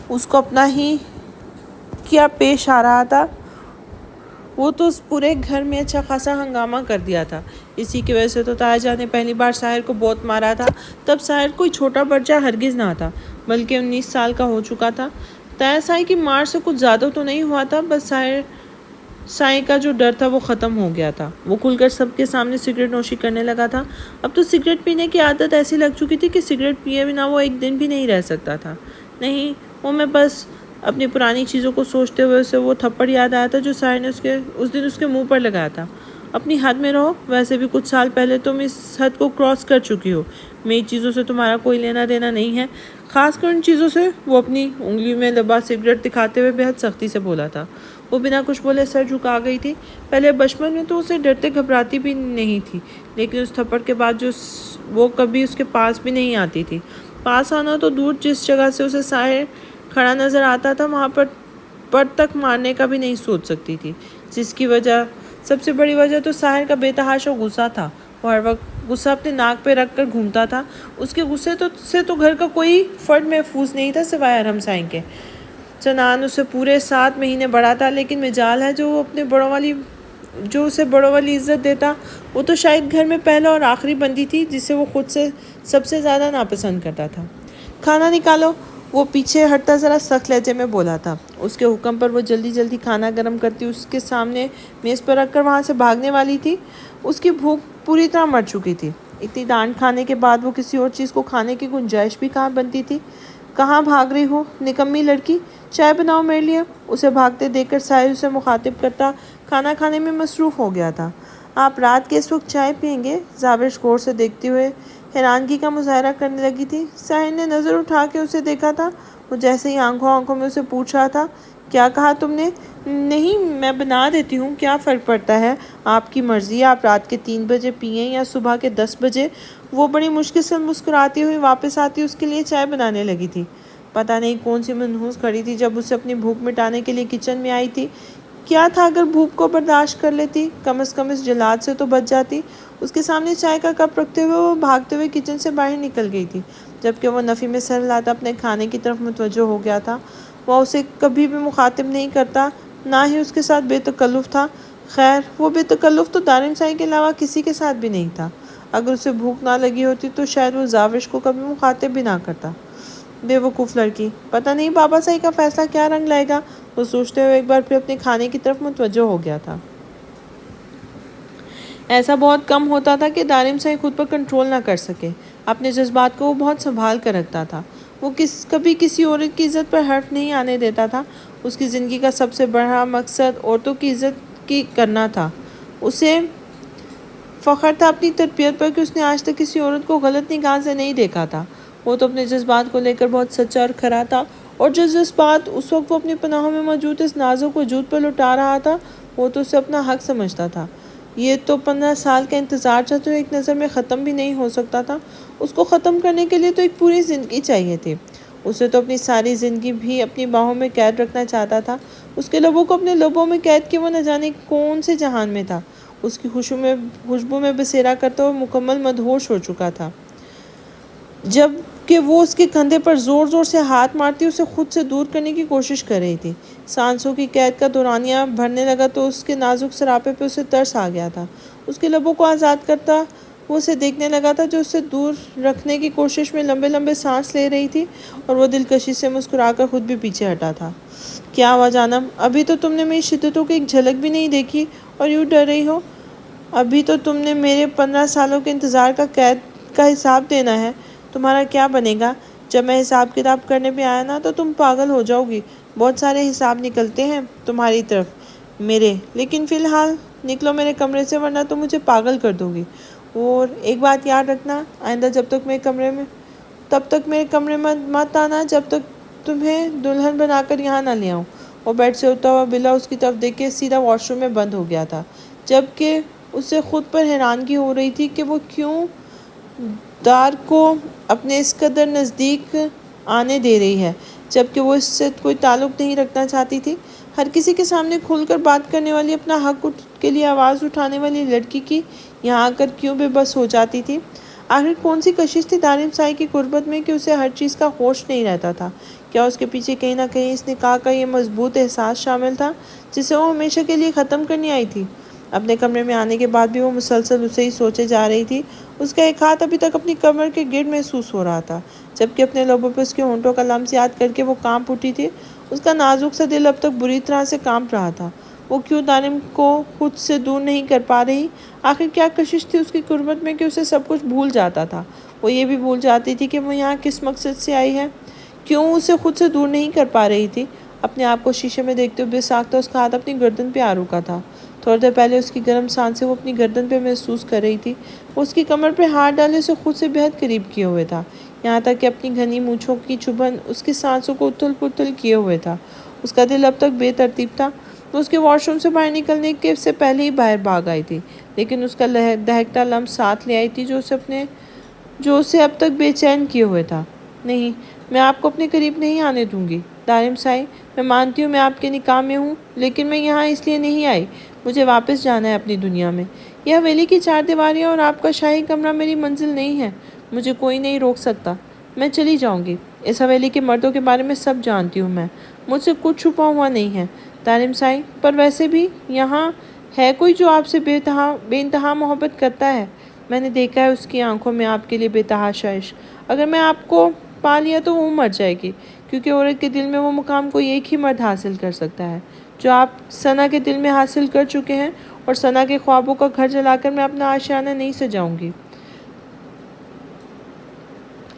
اس کو اپنا ہی کیا پیش آ رہا تھا؟ وہ تو اس پورے گھر میں اچھا خاصا ہنگامہ کر دیا تھا۔ اسی کی وجہ سے تو تاجا نے پہلی بار ساحر کو بہت مارا تھا۔ تب ساحر کوئی چھوٹا بچہ ہرگز نہ تھا، بلکہ 19 سال کا ہو چکا تھا۔ تایا کی مار سے کچھ زیادہ تو نہیں ہوا تھا، بس سائیں کا جو ڈر تھا وہ ختم ہو گیا تھا۔ وہ کھل کر سب کے سامنے سگریٹ نوشی کرنے لگا تھا۔ اب تو سگریٹ پینے کی عادت ایسی لگ چکی تھی کہ سگریٹ پیے بنا وہ ایک دن بھی نہیں رہ سکتا تھا۔ نہیں وہ میں بس اپنی پرانی چیزوں کو سوچتے ہوئے اسے وہ تھپڑ یاد آیا تھا جو ساحر نے اس دن اس کے منہ پر لگایا تھا۔ اپنی حد میں رہو، ویسے بھی کچھ سال پہلے تم اس حد کو کراس کر چکی ہو۔ میری چیزوں سے تمہارا کوئی لینا دینا نہیں ہے، خاص کر ان چیزوں سے۔ وہ اپنی انگلی میں دبا سگریٹ دکھاتے ہوئے بہت سختی سے بولا تھا۔ وہ بنا کچھ بولے سر جھکا گئی تھی۔ پہلے بچپن میں تو اسے ڈرتے گھبراتی بھی نہیں تھی، لیکن اس تھپڑ کے بعد وہ کبھی اس کے پاس بھی نہیں آتی تھی۔ پاس آنا تو دور، جس جگہ سے اسے ساحر کھڑا نظر آتا تھا وہاں پر تک مارنے کا بھی نہیں سوچ سکتی تھی، جس کی سب سے بڑی وجہ تو ساحر کا بے تحاشا غصہ تھا۔ وہ ہر وقت غصہ اپنے ناک پہ رکھ کر گھومتا تھا۔ اس کے غصے سے تو گھر کا کوئی فرد محفوظ نہیں تھا سوائے ارحم سائیں کے۔ چنان اسے پورے 7 مہینے بڑا تھا، لیکن مجال ہے جو اسے بڑوں والی عزت دیتا۔ وہ تو شاید گھر میں پہلا اور آخری بندی تھی جسے وہ خود سے سب سے زیادہ ناپسند کرتا تھا۔ کھانا نکالو، وہ پیچھے ہٹتا ذرا سخت لہجے میں بولا تھا۔ اس کے حکم پر وہ جلدی جلدی کھانا گرم کرتی، اس کے سامنے میز پر رکھ کر وہاں سے بھاگنے والی تھی۔ اس کی بھوک پوری طرح مر چکی تھی۔ اتنی ڈانٹ کھانے کے بعد وہ کسی اور چیز کو کھانے کی گنجائش بھی کہاں بنتی تھی؟ کہاں بھاگ رہی ہو نکمی لڑکی، چائے بناؤ میرے لیے۔ اسے بھاگتے دیکھ کر ساحر اسے مخاطب کرتا کھانا کھانے میں مصروف ہو گیا تھا۔ آپ رات کے اس وقت چائے پئیں گے؟ زاوش غور سے دیکھتے ہوئے حیرانگی کا مظاہرہ کرنے لگی تھی۔ ساحر نے نظر اٹھا کے اسے دیکھا تھا۔ وہ جیسے ہی آنکھوں میں اسے پوچھ رہا تھا، کیا کہا تم نے؟ نہیں میں بنا دیتی ہوں، کیا فرق پڑتا ہے؟ آپ کی مرضی، آپ رات کے 3 بجے پئیں یا صبح کے 10 بجے۔ وہ بڑی مشکل سے مسکراتی ہوئی واپس آتی اس کے لیے چائے بنانے لگی تھی۔ پتہ نہیں کون سی منحوس کھڑی تھی جب اسے اپنی بھوک مٹانے کے لیے کچن میں آئی تھی۔ کیا تھا اگر بھوک کو برداشت کر لیتی، کم از کم اس جلاد سے تو بچ جاتی۔ اس کے سامنے چائے کا کپ رکھتے ہوئے وہ بھاگتے ہوئے کچن سے باہر نکل گئی تھی، جبکہ وہ نفی میں سر ہلاتا اپنے کھانے کی طرف متوجہ ہو گیا تھا۔ وہ اسے کبھی بھی مخاطب نہیں کرتا، نہ ہی اس کے ساتھ بے تکلف تھا۔ خیر وہ بے تکلف تو دارم سائی کے علاوہ کسی کے ساتھ بھی نہیں تھا۔ اگر اسے بھوک نہ لگی ہوتی تو شاید وہ زاوش کو کبھی مخاطب بھی نہ کرتا۔ بے وقوف لڑکی، پتہ نہیں بابا سائی کا فیصلہ کیا رنگ لائے گا، وہ سوچتے ہوئے ایک بار پھر اپنے کھانے کی طرف متوجہ ہو گیا تھا۔ ایسا بہت کم ہوتا تھا کہ دارم سائی خود پر کنٹرول نہ کر سکے۔ اپنے جذبات کو وہ بہت سنبھال کر رکھتا تھا۔ وہ کبھی کسی عورت کی عزت پر حرف نہیں آنے دیتا تھا۔ اس کی زندگی کا سب سے بڑا مقصد عورتوں کی عزت کرنا تھا۔ اسے فخر تھا اپنی تربیت پر کہ اس نے آج تک کسی عورت کو غلط نگاہ سے نہیں دیکھا تھا۔ وہ تو اپنے جذبات کو لے کر بہت سچا اور کھرا تھا، اور جو جذبات اس وقت وہ اپنی پناہوں میں موجود اس نازک وجود پر لٹا رہا تھا وہ تو اسے اپنا حق سمجھتا تھا۔ یہ تو 15 سال کا انتظار تھا جو ایک نظر میں ختم بھی نہیں ہو سکتا تھا۔ اس کو ختم کرنے کے لیے تو ایک پوری زندگی چاہیے تھی۔ اسے تو اپنی ساری زندگی بھی اپنی باہوں میں قید رکھنا چاہتا تھا۔ اس کے لبوں کو اپنے لبوں میں قید کیے وہ نہ جانے کون سے جہان میں تھا۔ اس کی خوشبو میں بسیرا کرتا وہ مکمل مدہوش ہو چکا تھا۔ جب کہ وہ اس کے کندھے پر زور زور سے ہاتھ مارتی اسے خود سے دور کرنے کی کوشش کر رہی تھی۔ سانسوں کی قید کا دورانیہ بھرنے لگا تو اس کے نازک سراپے پہ اسے ترس آ گیا تھا۔ اس کے لبوں کو آزاد کرتا وہ اسے دیکھنے لگا تھا جو اسے دور رکھنے کی کوشش میں لمبے لمبے سانس لے رہی تھی، اور وہ دلکشی سے مسکرا کر خود بھی پیچھے ہٹا تھا۔ کیا ہوا جانم، ابھی تو تم نے میری شدتوں کی ایک جھلک بھی نہیں دیکھی اور یوں ڈر رہی ہو؟ ابھی تو تم نے میرے 15 سالوں کے انتظار کا قید کا حساب دینا ہے۔ تمہارا کیا بنے گا؟ جب میں حساب کتاب کرنے پہ آیا نا تو تم پاگل ہو جاؤ گی۔ بہت سارے حساب نکلتے ہیں تمہاری طرف میرے، لیکن فی الحال نکلو میرے کمرے سے ورنہ تم مجھے پاگل کر دو گی۔ اور ایک بات یاد رکھنا، آئندہ تب تک میرے کمرے میں مت آنا جب تک تمہیں دلہن بنا کر یہاں نہ لے آؤں۔ اور بیڈ سے اٹھتا ہوا بلا اس کی طرف دیکھ کے سیدھا واش روم میں بند ہو گیا تھا، جبکہ اسے خود پر حیرانگی ہو رہی تھی کہ وہ کیوں دار کو اپنے اس قدر نزدیک آنے دے رہی ہے، جبکہ وہ اس سے کوئی تعلق نہیں رکھنا چاہتی تھی۔ ہر کسی کے سامنے کھل کر بات کرنے والی، اپنا حق کے لیے آواز اٹھانے والی لڑکی کی یہاں آ کر کیوں بے بس ہو جاتی تھی؟ آخر کون سی کشش تھی دارم سائی کی قربت میں کہ اسے ہر چیز کا ہوش نہیں رہتا تھا؟ کیا اس کے پیچھے کہیں نہ کہیں اس نکاح کا یہ مضبوط احساس شامل تھا جسے وہ ہمیشہ کے لیے ختم کرنی آئی تھی؟ اپنے کمرے میں آنے کے بعد بھی وہ مسلسل اسے ہی سوچے جا رہی تھی۔ اس کا ایک ہاتھ ابھی تک اپنی کمر کے گرد محسوس ہو رہا تھا، جبکہ اپنے لبوں پہ اس کے ہونٹوں کا لمس یاد کر کے وہ کانپ اٹھی تھی۔ اس کا نازک سا دل اب تک بری طرح سے کانپ رہا تھا۔ وہ کیوں دارم کو خود سے دور نہیں کر پا رہی؟ آخر کیا کشش تھی اس کی قربت میں کہ اسے سب کچھ بھول جاتا تھا؟ وہ یہ بھی بھول جاتی تھی کہ وہ یہاں کس مقصد سے آئی ہے؟ کیوں اسے خود سے دور نہیں کر پا رہی تھی؟ اپنے آپ کو شیشے میں دیکھتے ہوئے ساختہ اس کا ہاتھ اپنی گردن پہ آ رکا تھا۔ تھوڑی دیر پہلے اس کی گرم سانسیں وہ اپنی گردن پہ محسوس کر رہی تھی۔ وہ اس کی کمر پہ ہاتھ ڈالے اسے خود سے بہت قریب کیے ہوئے تھا، یہاں تک کہ اپنی گھنی مونچھوں کی چبھن اس کی سانسوں کو اتھل پتھل کیے ہوئے تھا۔ اس کا دل اب تک بے ترتیب تھا۔ وہ اس کے واش روم سے باہر نکلنے کے سے پہلے ہی باہر بھاگ آئی تھی، لیکن اس کا دہکتا لمس ساتھ لے آئی تھی جو اسے اب تک بے چین کیے ہوئے تھا۔ نہیں، میں آپ کو اپنے قریب نہیں آنے دوں گی دارم سائی۔ میں مانتی ہوں میں آپ کے نکاح میں ہوں، لیکن میں یہاں اس لیے نہیں آئی۔ مجھے واپس جانا ہے اپنی دنیا میں۔ یہ حویلی کی 4 دیواریاں اور آپ کا شاہی کمرہ میری منزل نہیں ہے۔ مجھے کوئی نہیں روک سکتا۔ میں چلی جاؤں گی۔ اس حویلی کے مردوں کے بارے میں سب جانتی ہوں میں۔ مجھ سے کچھ چھپا ہوا نہیں ہے دارم سائی۔ پر ویسے بھی یہاں ہے کوئی جو آپ سے بے انتہا محبت کرتا ہے؟ میں نے دیکھا ہے اس کی آنکھوں میں آپ کے لیے بے تحاشا عشق۔ اگر میں آپ کو پا لیا تو وہ مر جائے گی، کیونکہ عورت کے دل میں وہ مقام کوئی ایک ہی مرد حاصل کر سکتا ہے جو آپ ثنا کے دل میں حاصل کر چکے ہیں، اور ثنا کے خوابوں کا گھر جلا کر میں اپنا آشیانہ نہیں سجاؤں گی۔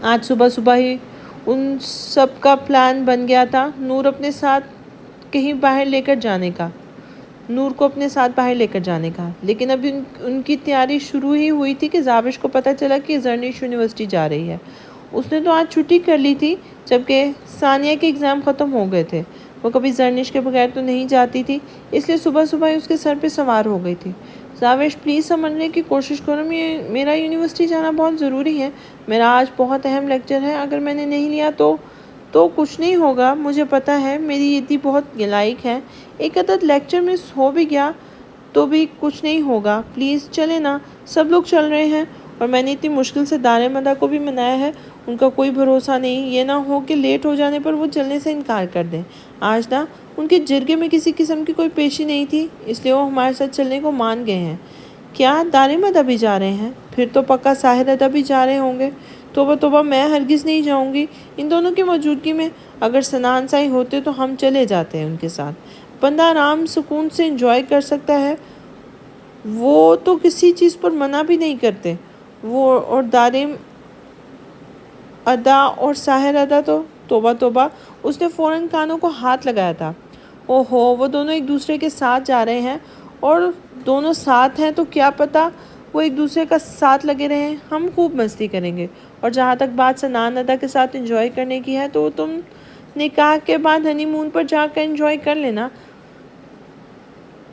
آج صبح ہی ان سب کا پلان بن گیا تھا نور کو اپنے ساتھ باہر لے کر جانے کا، لیکن ابھی ان کی تیاری شروع ہی ہوئی تھی کہ زاوش کو پتہ چلا کہ زرنش یونیورسٹی جا رہی ہے۔ اس نے تو آج چھٹی کر لی تھی جبکہ ثانیہ کے ایگزام ختم ہو گئے تھے۔ وہ کبھی زرنش کے بغیر تو نہیں جاتی تھی، اس لیے صبح ہی اس کے سر پہ سوار ہو گئی تھی۔ زاوش پلیز سمجھنے کی کوشش کرو، میرا یونیورسٹی جانا بہت ضروری ہے۔ میرا آج بہت اہم لیکچر ہے، اگر میں نے نہیں لیا تو کچھ نہیں ہوگا۔ مجھے پتہ ہے میری عیدی بہت لائق ہے، ایک عدد لیکچر مس ہو بھی گیا تو بھی کچھ نہیں ہوگا۔ پلیز چلے نا، سب لوگ چل رہے ہیں اور میں نے اتنی مشکل سے دارم ادا کو بھی منایا ہے۔ ان کا کوئی بھروسہ نہیں، یہ نہ ہو کہ لیٹ ہو جانے پر وہ چلنے سے انکار کر دیں۔ آج نہ ان کے جرگے میں کسی قسم کی کوئی پیشی نہیں تھی، اس لیے وہ ہمارے ساتھ چلنے کو مان گئے ہیں۔ کیا دارم ادا بھی جا رہے ہیں؟ پھر تو پکا ساحر ادا بھی جا رہے ہوں گے۔ توبہ میں ہرگز نہیں جاؤں گی ان دونوں کی موجودگی میں۔ اگر سنان سائی ہوتے تو ہم چلے جاتے ہیں ان کے ساتھ، بندہ آرام سکون سے انجوائے کر سکتا ہے، وہ تو کسی چیز پر منع بھی نہیں کرتے۔ وہ اور دارم ادا اور ساحر ادا تو توبہ، اس نے فوراً کانوں کو ہاتھ لگایا تھا۔ وہ دونوں ایک دوسرے کے ساتھ جا رہے ہیں، اور دونوں ساتھ ہیں تو کیا پتا وہ ایک دوسرے کا ساتھ لگے رہیں، ہم خوب مستی کریں گے۔ اور جہاں تک بات سنان ادا کے ساتھ انجوائے کرنے کی ہے تو تم نکاح کے بعد ہنی مون پر جا کر انجوائے کر لینا۔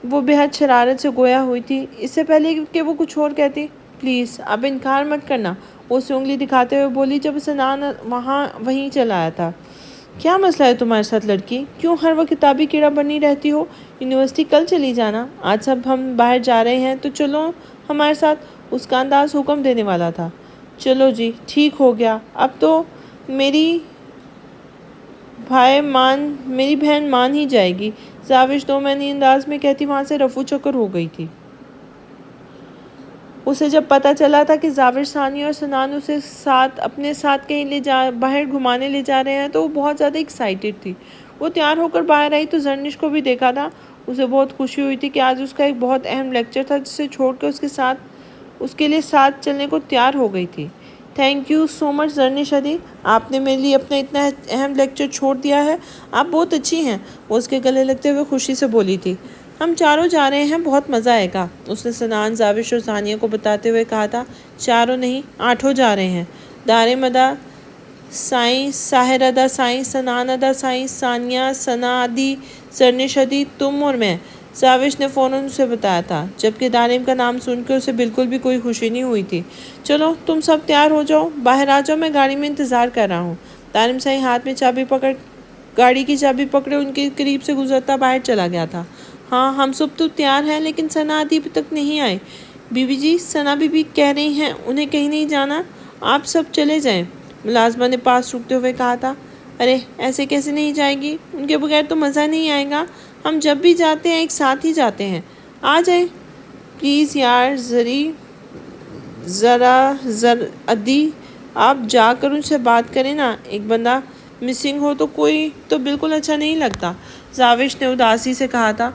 وہ بے حد شرارت سے گویا ہوئی تھی، اس سے پہلے کہ وہ کچھ اور کہتی۔ پلیز اب انکار مت کرنا، وہ اسے انگلی دکھاتے ہوئے بولی جب سنان وہیں چلا آیا تھا۔ کیا مسئلہ ہے تمہارے ساتھ لڑکی؟ کیوں ہر وقت کتابی کیڑا بنی رہتی ہو؟ یونیورسٹی کل چلی جانا، آج سب ہم باہر جا رہے ہیں تو چلو ہمارے ساتھ۔ اس کا انداز حکم دینے والا تھا۔ چلو جی ٹھیک ہو گیا، اب تو میری بہن مان ہی جائے گی۔ زاوش دو معنی انداز میں کہتی وہاں سے رفو چکر ہو گئی تھی۔ اسے جب پتہ چلا تھا کہ زاوش ثانیہ اور سنان اسے اپنے ساتھ کہیں باہر گھمانے لے جا رہے ہیں تو وہ بہت زیادہ ایکسائٹڈ تھی۔ وہ تیار ہو کر باہر آئی تو زرنش کو بھی دیکھا تھا۔ اسے بہت خوشی ہوئی تھی کہ آج اس کا ایک بہت اہم لیکچر تھا جسے چھوڑ کر اس کے لیے ساتھ چلنے کو تیار ہو گئی تھی۔ تھینک یو سو مچ زرنش ادی، آپ نے میرے لیے اپنا اتنا اہم لیکچر چھوڑ دیا ہے، آپ بہت اچھی ہیں۔ وہ اس کے گلے لگتے ہوئے خوشی سے بولی تھی۔ ہم چاروں جا رہے ہیں، بہت مزہ آئے گا، اس نے سنان، زاوش اور ثانیہ کو بتاتے ہوئے کہا تھا۔ چاروں نہیں، 8 جا رہے ہیں۔ دار مدہ سائیں، ساحر ادا سائیں، سنان ادا سائیں، ثانیہ، ثنا ادی، زرنش ادی، تم اور میں، زاوش نے فوراً اسے بتایا تھا، جبکہ دارم کا نام سن کے اسے بالکل بھی کوئی خوشی نہیں ہوئی تھی۔ چلو تم سب تیار ہو جاؤ، باہر آ جاؤ، میں گاڑی میں انتظار کر رہا ہوں۔ دارم سائیں ہاتھ میں گاڑی کی چابی پکڑے ان کے قریب سے گزرتا باہر چلا گیا تھا۔ ہاں ہم سب تو تیار ہیں، لیکن ثنا ادی ابھی تک نہیں آئے۔ بی بی جی، ثنا بی بی کہہ رہی ہیں انہیں کہیں نہیں جانا، آپ سب چلے جائیں، ملازمہ نے پاس رکتے ہوئے کہا تھا۔ ارے ایسے کیسے نہیں جائے گی، ان کے بغیر تو مزہ نہیں آئے گا، ہم جب بھی جاتے ہیں ایک ساتھ ہی جاتے ہیں، آ جائیں پلیز یار۔ ادی آپ جا کر ان سے بات کریں نا، ایک بندہ مسنگ ہو تو کوئی تو بالکل اچھا نہیں لگتا، زاوش نے اداسی سے کہا تھا۔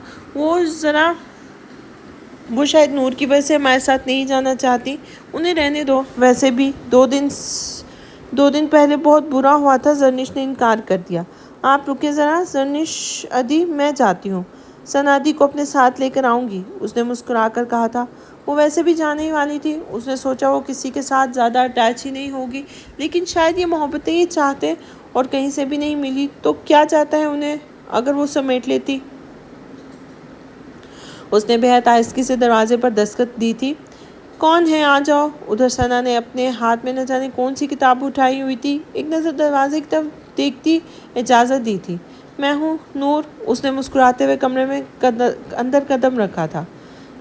وہ شاید نور کی وجہ سے ہمارے ساتھ نہیں جانا چاہتی، انہیں رہنے دو، ویسے بھی 2 دن پہلے بہت برا ہوا تھا۔ زرنش نے انکار کر دیا۔ آپ رکے ذرا زرنش ادی، میں جاتی ہوں، ثنا ادی کو اپنے ساتھ لے کر آؤں گی، اس نے مسکرا کر کہا تھا۔ وہ ویسے بھی جانے ہی والی تھی، اس نے سوچا وہ کسی کے ساتھ زیادہ اٹیچ ہی نہیں ہوگی، لیکن شاید یہ محبتیں ہی چاہتے اور کہیں سے بھی نہیں ملی تو کیا چاہتا ہے انہیں اگر وہ سمیٹ لیتی۔ اس نے بے حد آہستگی سے دروازے پر دستک دی تھی۔ کون ہے، آ جاؤ۔ ادھر ثنا نے اپنے ہاتھ میں نہ جانے کون سی کتاب اٹھائی ہوئی تھی، ایک نظر دروازے کی طرف دیکھتی اجازت دی تھی۔ میں ہوں نور، اس نے مسکراتے ہوئے کمرے میں اندر قدم رکھا تھا۔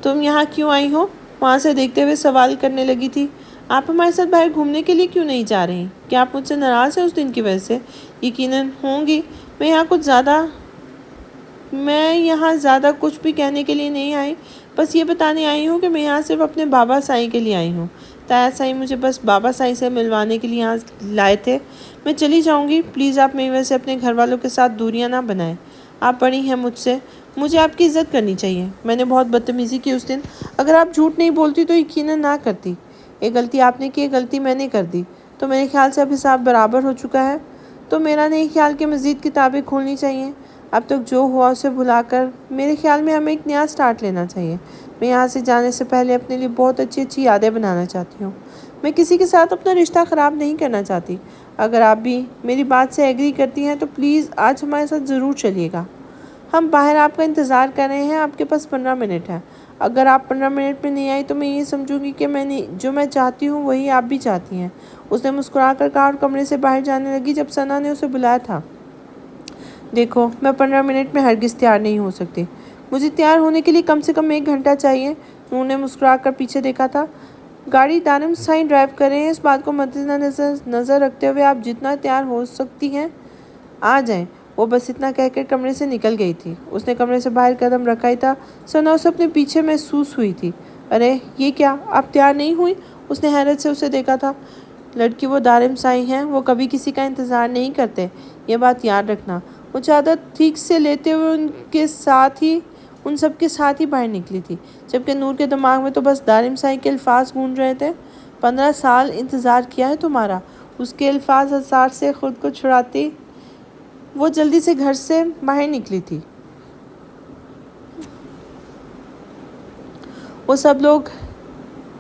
تم یہاں کیوں آئی ہو، وہاں سے دیکھتے ہوئے سوال کرنے لگی تھی۔ آپ ہمارے ساتھ باہر گھومنے کے لیے کیوں نہیں جا رہے ہیں؟ کیا آپ مجھ سے ناراض ہیں اس دن کی وجہ سے؟ یقیناً ہوں گی، میں یہاں زیادہ کچھ بھی کہنے کے لیے نہیں آئی، بس یہ بتانے آئی ہوں کہ میں یہاں صرف اپنے بابا سائیں کے لیے آئی ہوں۔ تایا سائیں مجھے بس بابا سائیں سے ملوانے کے لیے یہاں لائے تھے۔ میں چلی جاؤں گی، پلیز آپ میری وجہ سے اپنے گھر والوں کے ساتھ دوریاں نہ بنائیں، آپ بڑی ہیں مجھ سے، مجھے آپ کی عزت کرنی چاہیے۔ میں نے بہت بدتمیزی کی اس دن، اگر آپ جھوٹ نہیں بولتی تو یقیناً نہ کرتی۔ ایک غلطی آپ نے کی، ایک غلطی میں نے کر دی، تو میرے خیال سے اب حساب برابر ہو چکا ہے، تو میرا نہیں خیال کہ مزید کتابیں کھولنی چاہیے۔ اب تک جو ہوا اسے بھلا کر میرے خیال میں ہمیں ایک نیا سٹارٹ لینا چاہیے۔ میں یہاں سے جانے سے پہلے اپنے لیے بہت اچھی یادیں بنانا چاہتی ہوں۔ میں کسی کے ساتھ اپنا رشتہ خراب نہیں کرنا چاہتی۔ اگر آپ بھی میری بات سے ایگری کرتی ہیں تو پلیز آج ہمارے ساتھ ضرور چلیے گا۔ ہم باہر آپ کا انتظار کر رہے ہیں، آپ کے پاس 15 منٹ ہیں۔ اگر آپ 15 منٹ میں نہیں آئی تو میں یہ سمجھوں گی کہ جو میں چاہتی ہوں وہی آپ بھی چاہتی ہیں، اس نے مسکرا کر کہا اور کمرے سے باہر جانے لگی جب ثنا نے اسے بلایا تھا۔ دیکھو میں 15 منٹ میں ہرگز تیار نہیں ہو سکتی، مجھے تیار ہونے کے لیے کم سے کم 1 گھنٹہ چاہیے۔ نور نے مسکرا کر پیچھے دیکھا تھا۔ گاڑی دارم سائیں ڈرائیو کر رہے ہیں، اس بات کو مد نظر رکھتے ہوئے آپ جتنا تیار ہو سکتی ہیں آ جائیں۔ وہ بس اتنا کہہ کر کمرے سے نکل گئی تھی۔ اس نے کمرے سے باہر قدم رکھا ہی تھا، ثنا اسے اپنے پیچھے محسوس ہوئی تھی۔ ارے یہ کیا، آپ تیار نہیں ہوئی؟ اس نے حیرت سے اسے دیکھا تھا۔ لڑکی وہ دارم سائیں ہیں، وہ کبھی کسی کا انتظار نہیں کرتے، یہ بات یاد رکھنا۔ وہ چادر ٹھیک سے لیتے ہوئے ان سب کے ساتھ ہی باہر نکلی تھی، جبکہ نور کے دماغ میں تو بس دارم سائیں کے الفاظ گونج رہے تھے۔ 15 سال انتظار کیا ہے تمہارا، اس کے الفاظ اثار سے خود کو چھڑاتی وہ جلدی سے گھر سے باہر نکلی تھی۔ وہ سب لوگ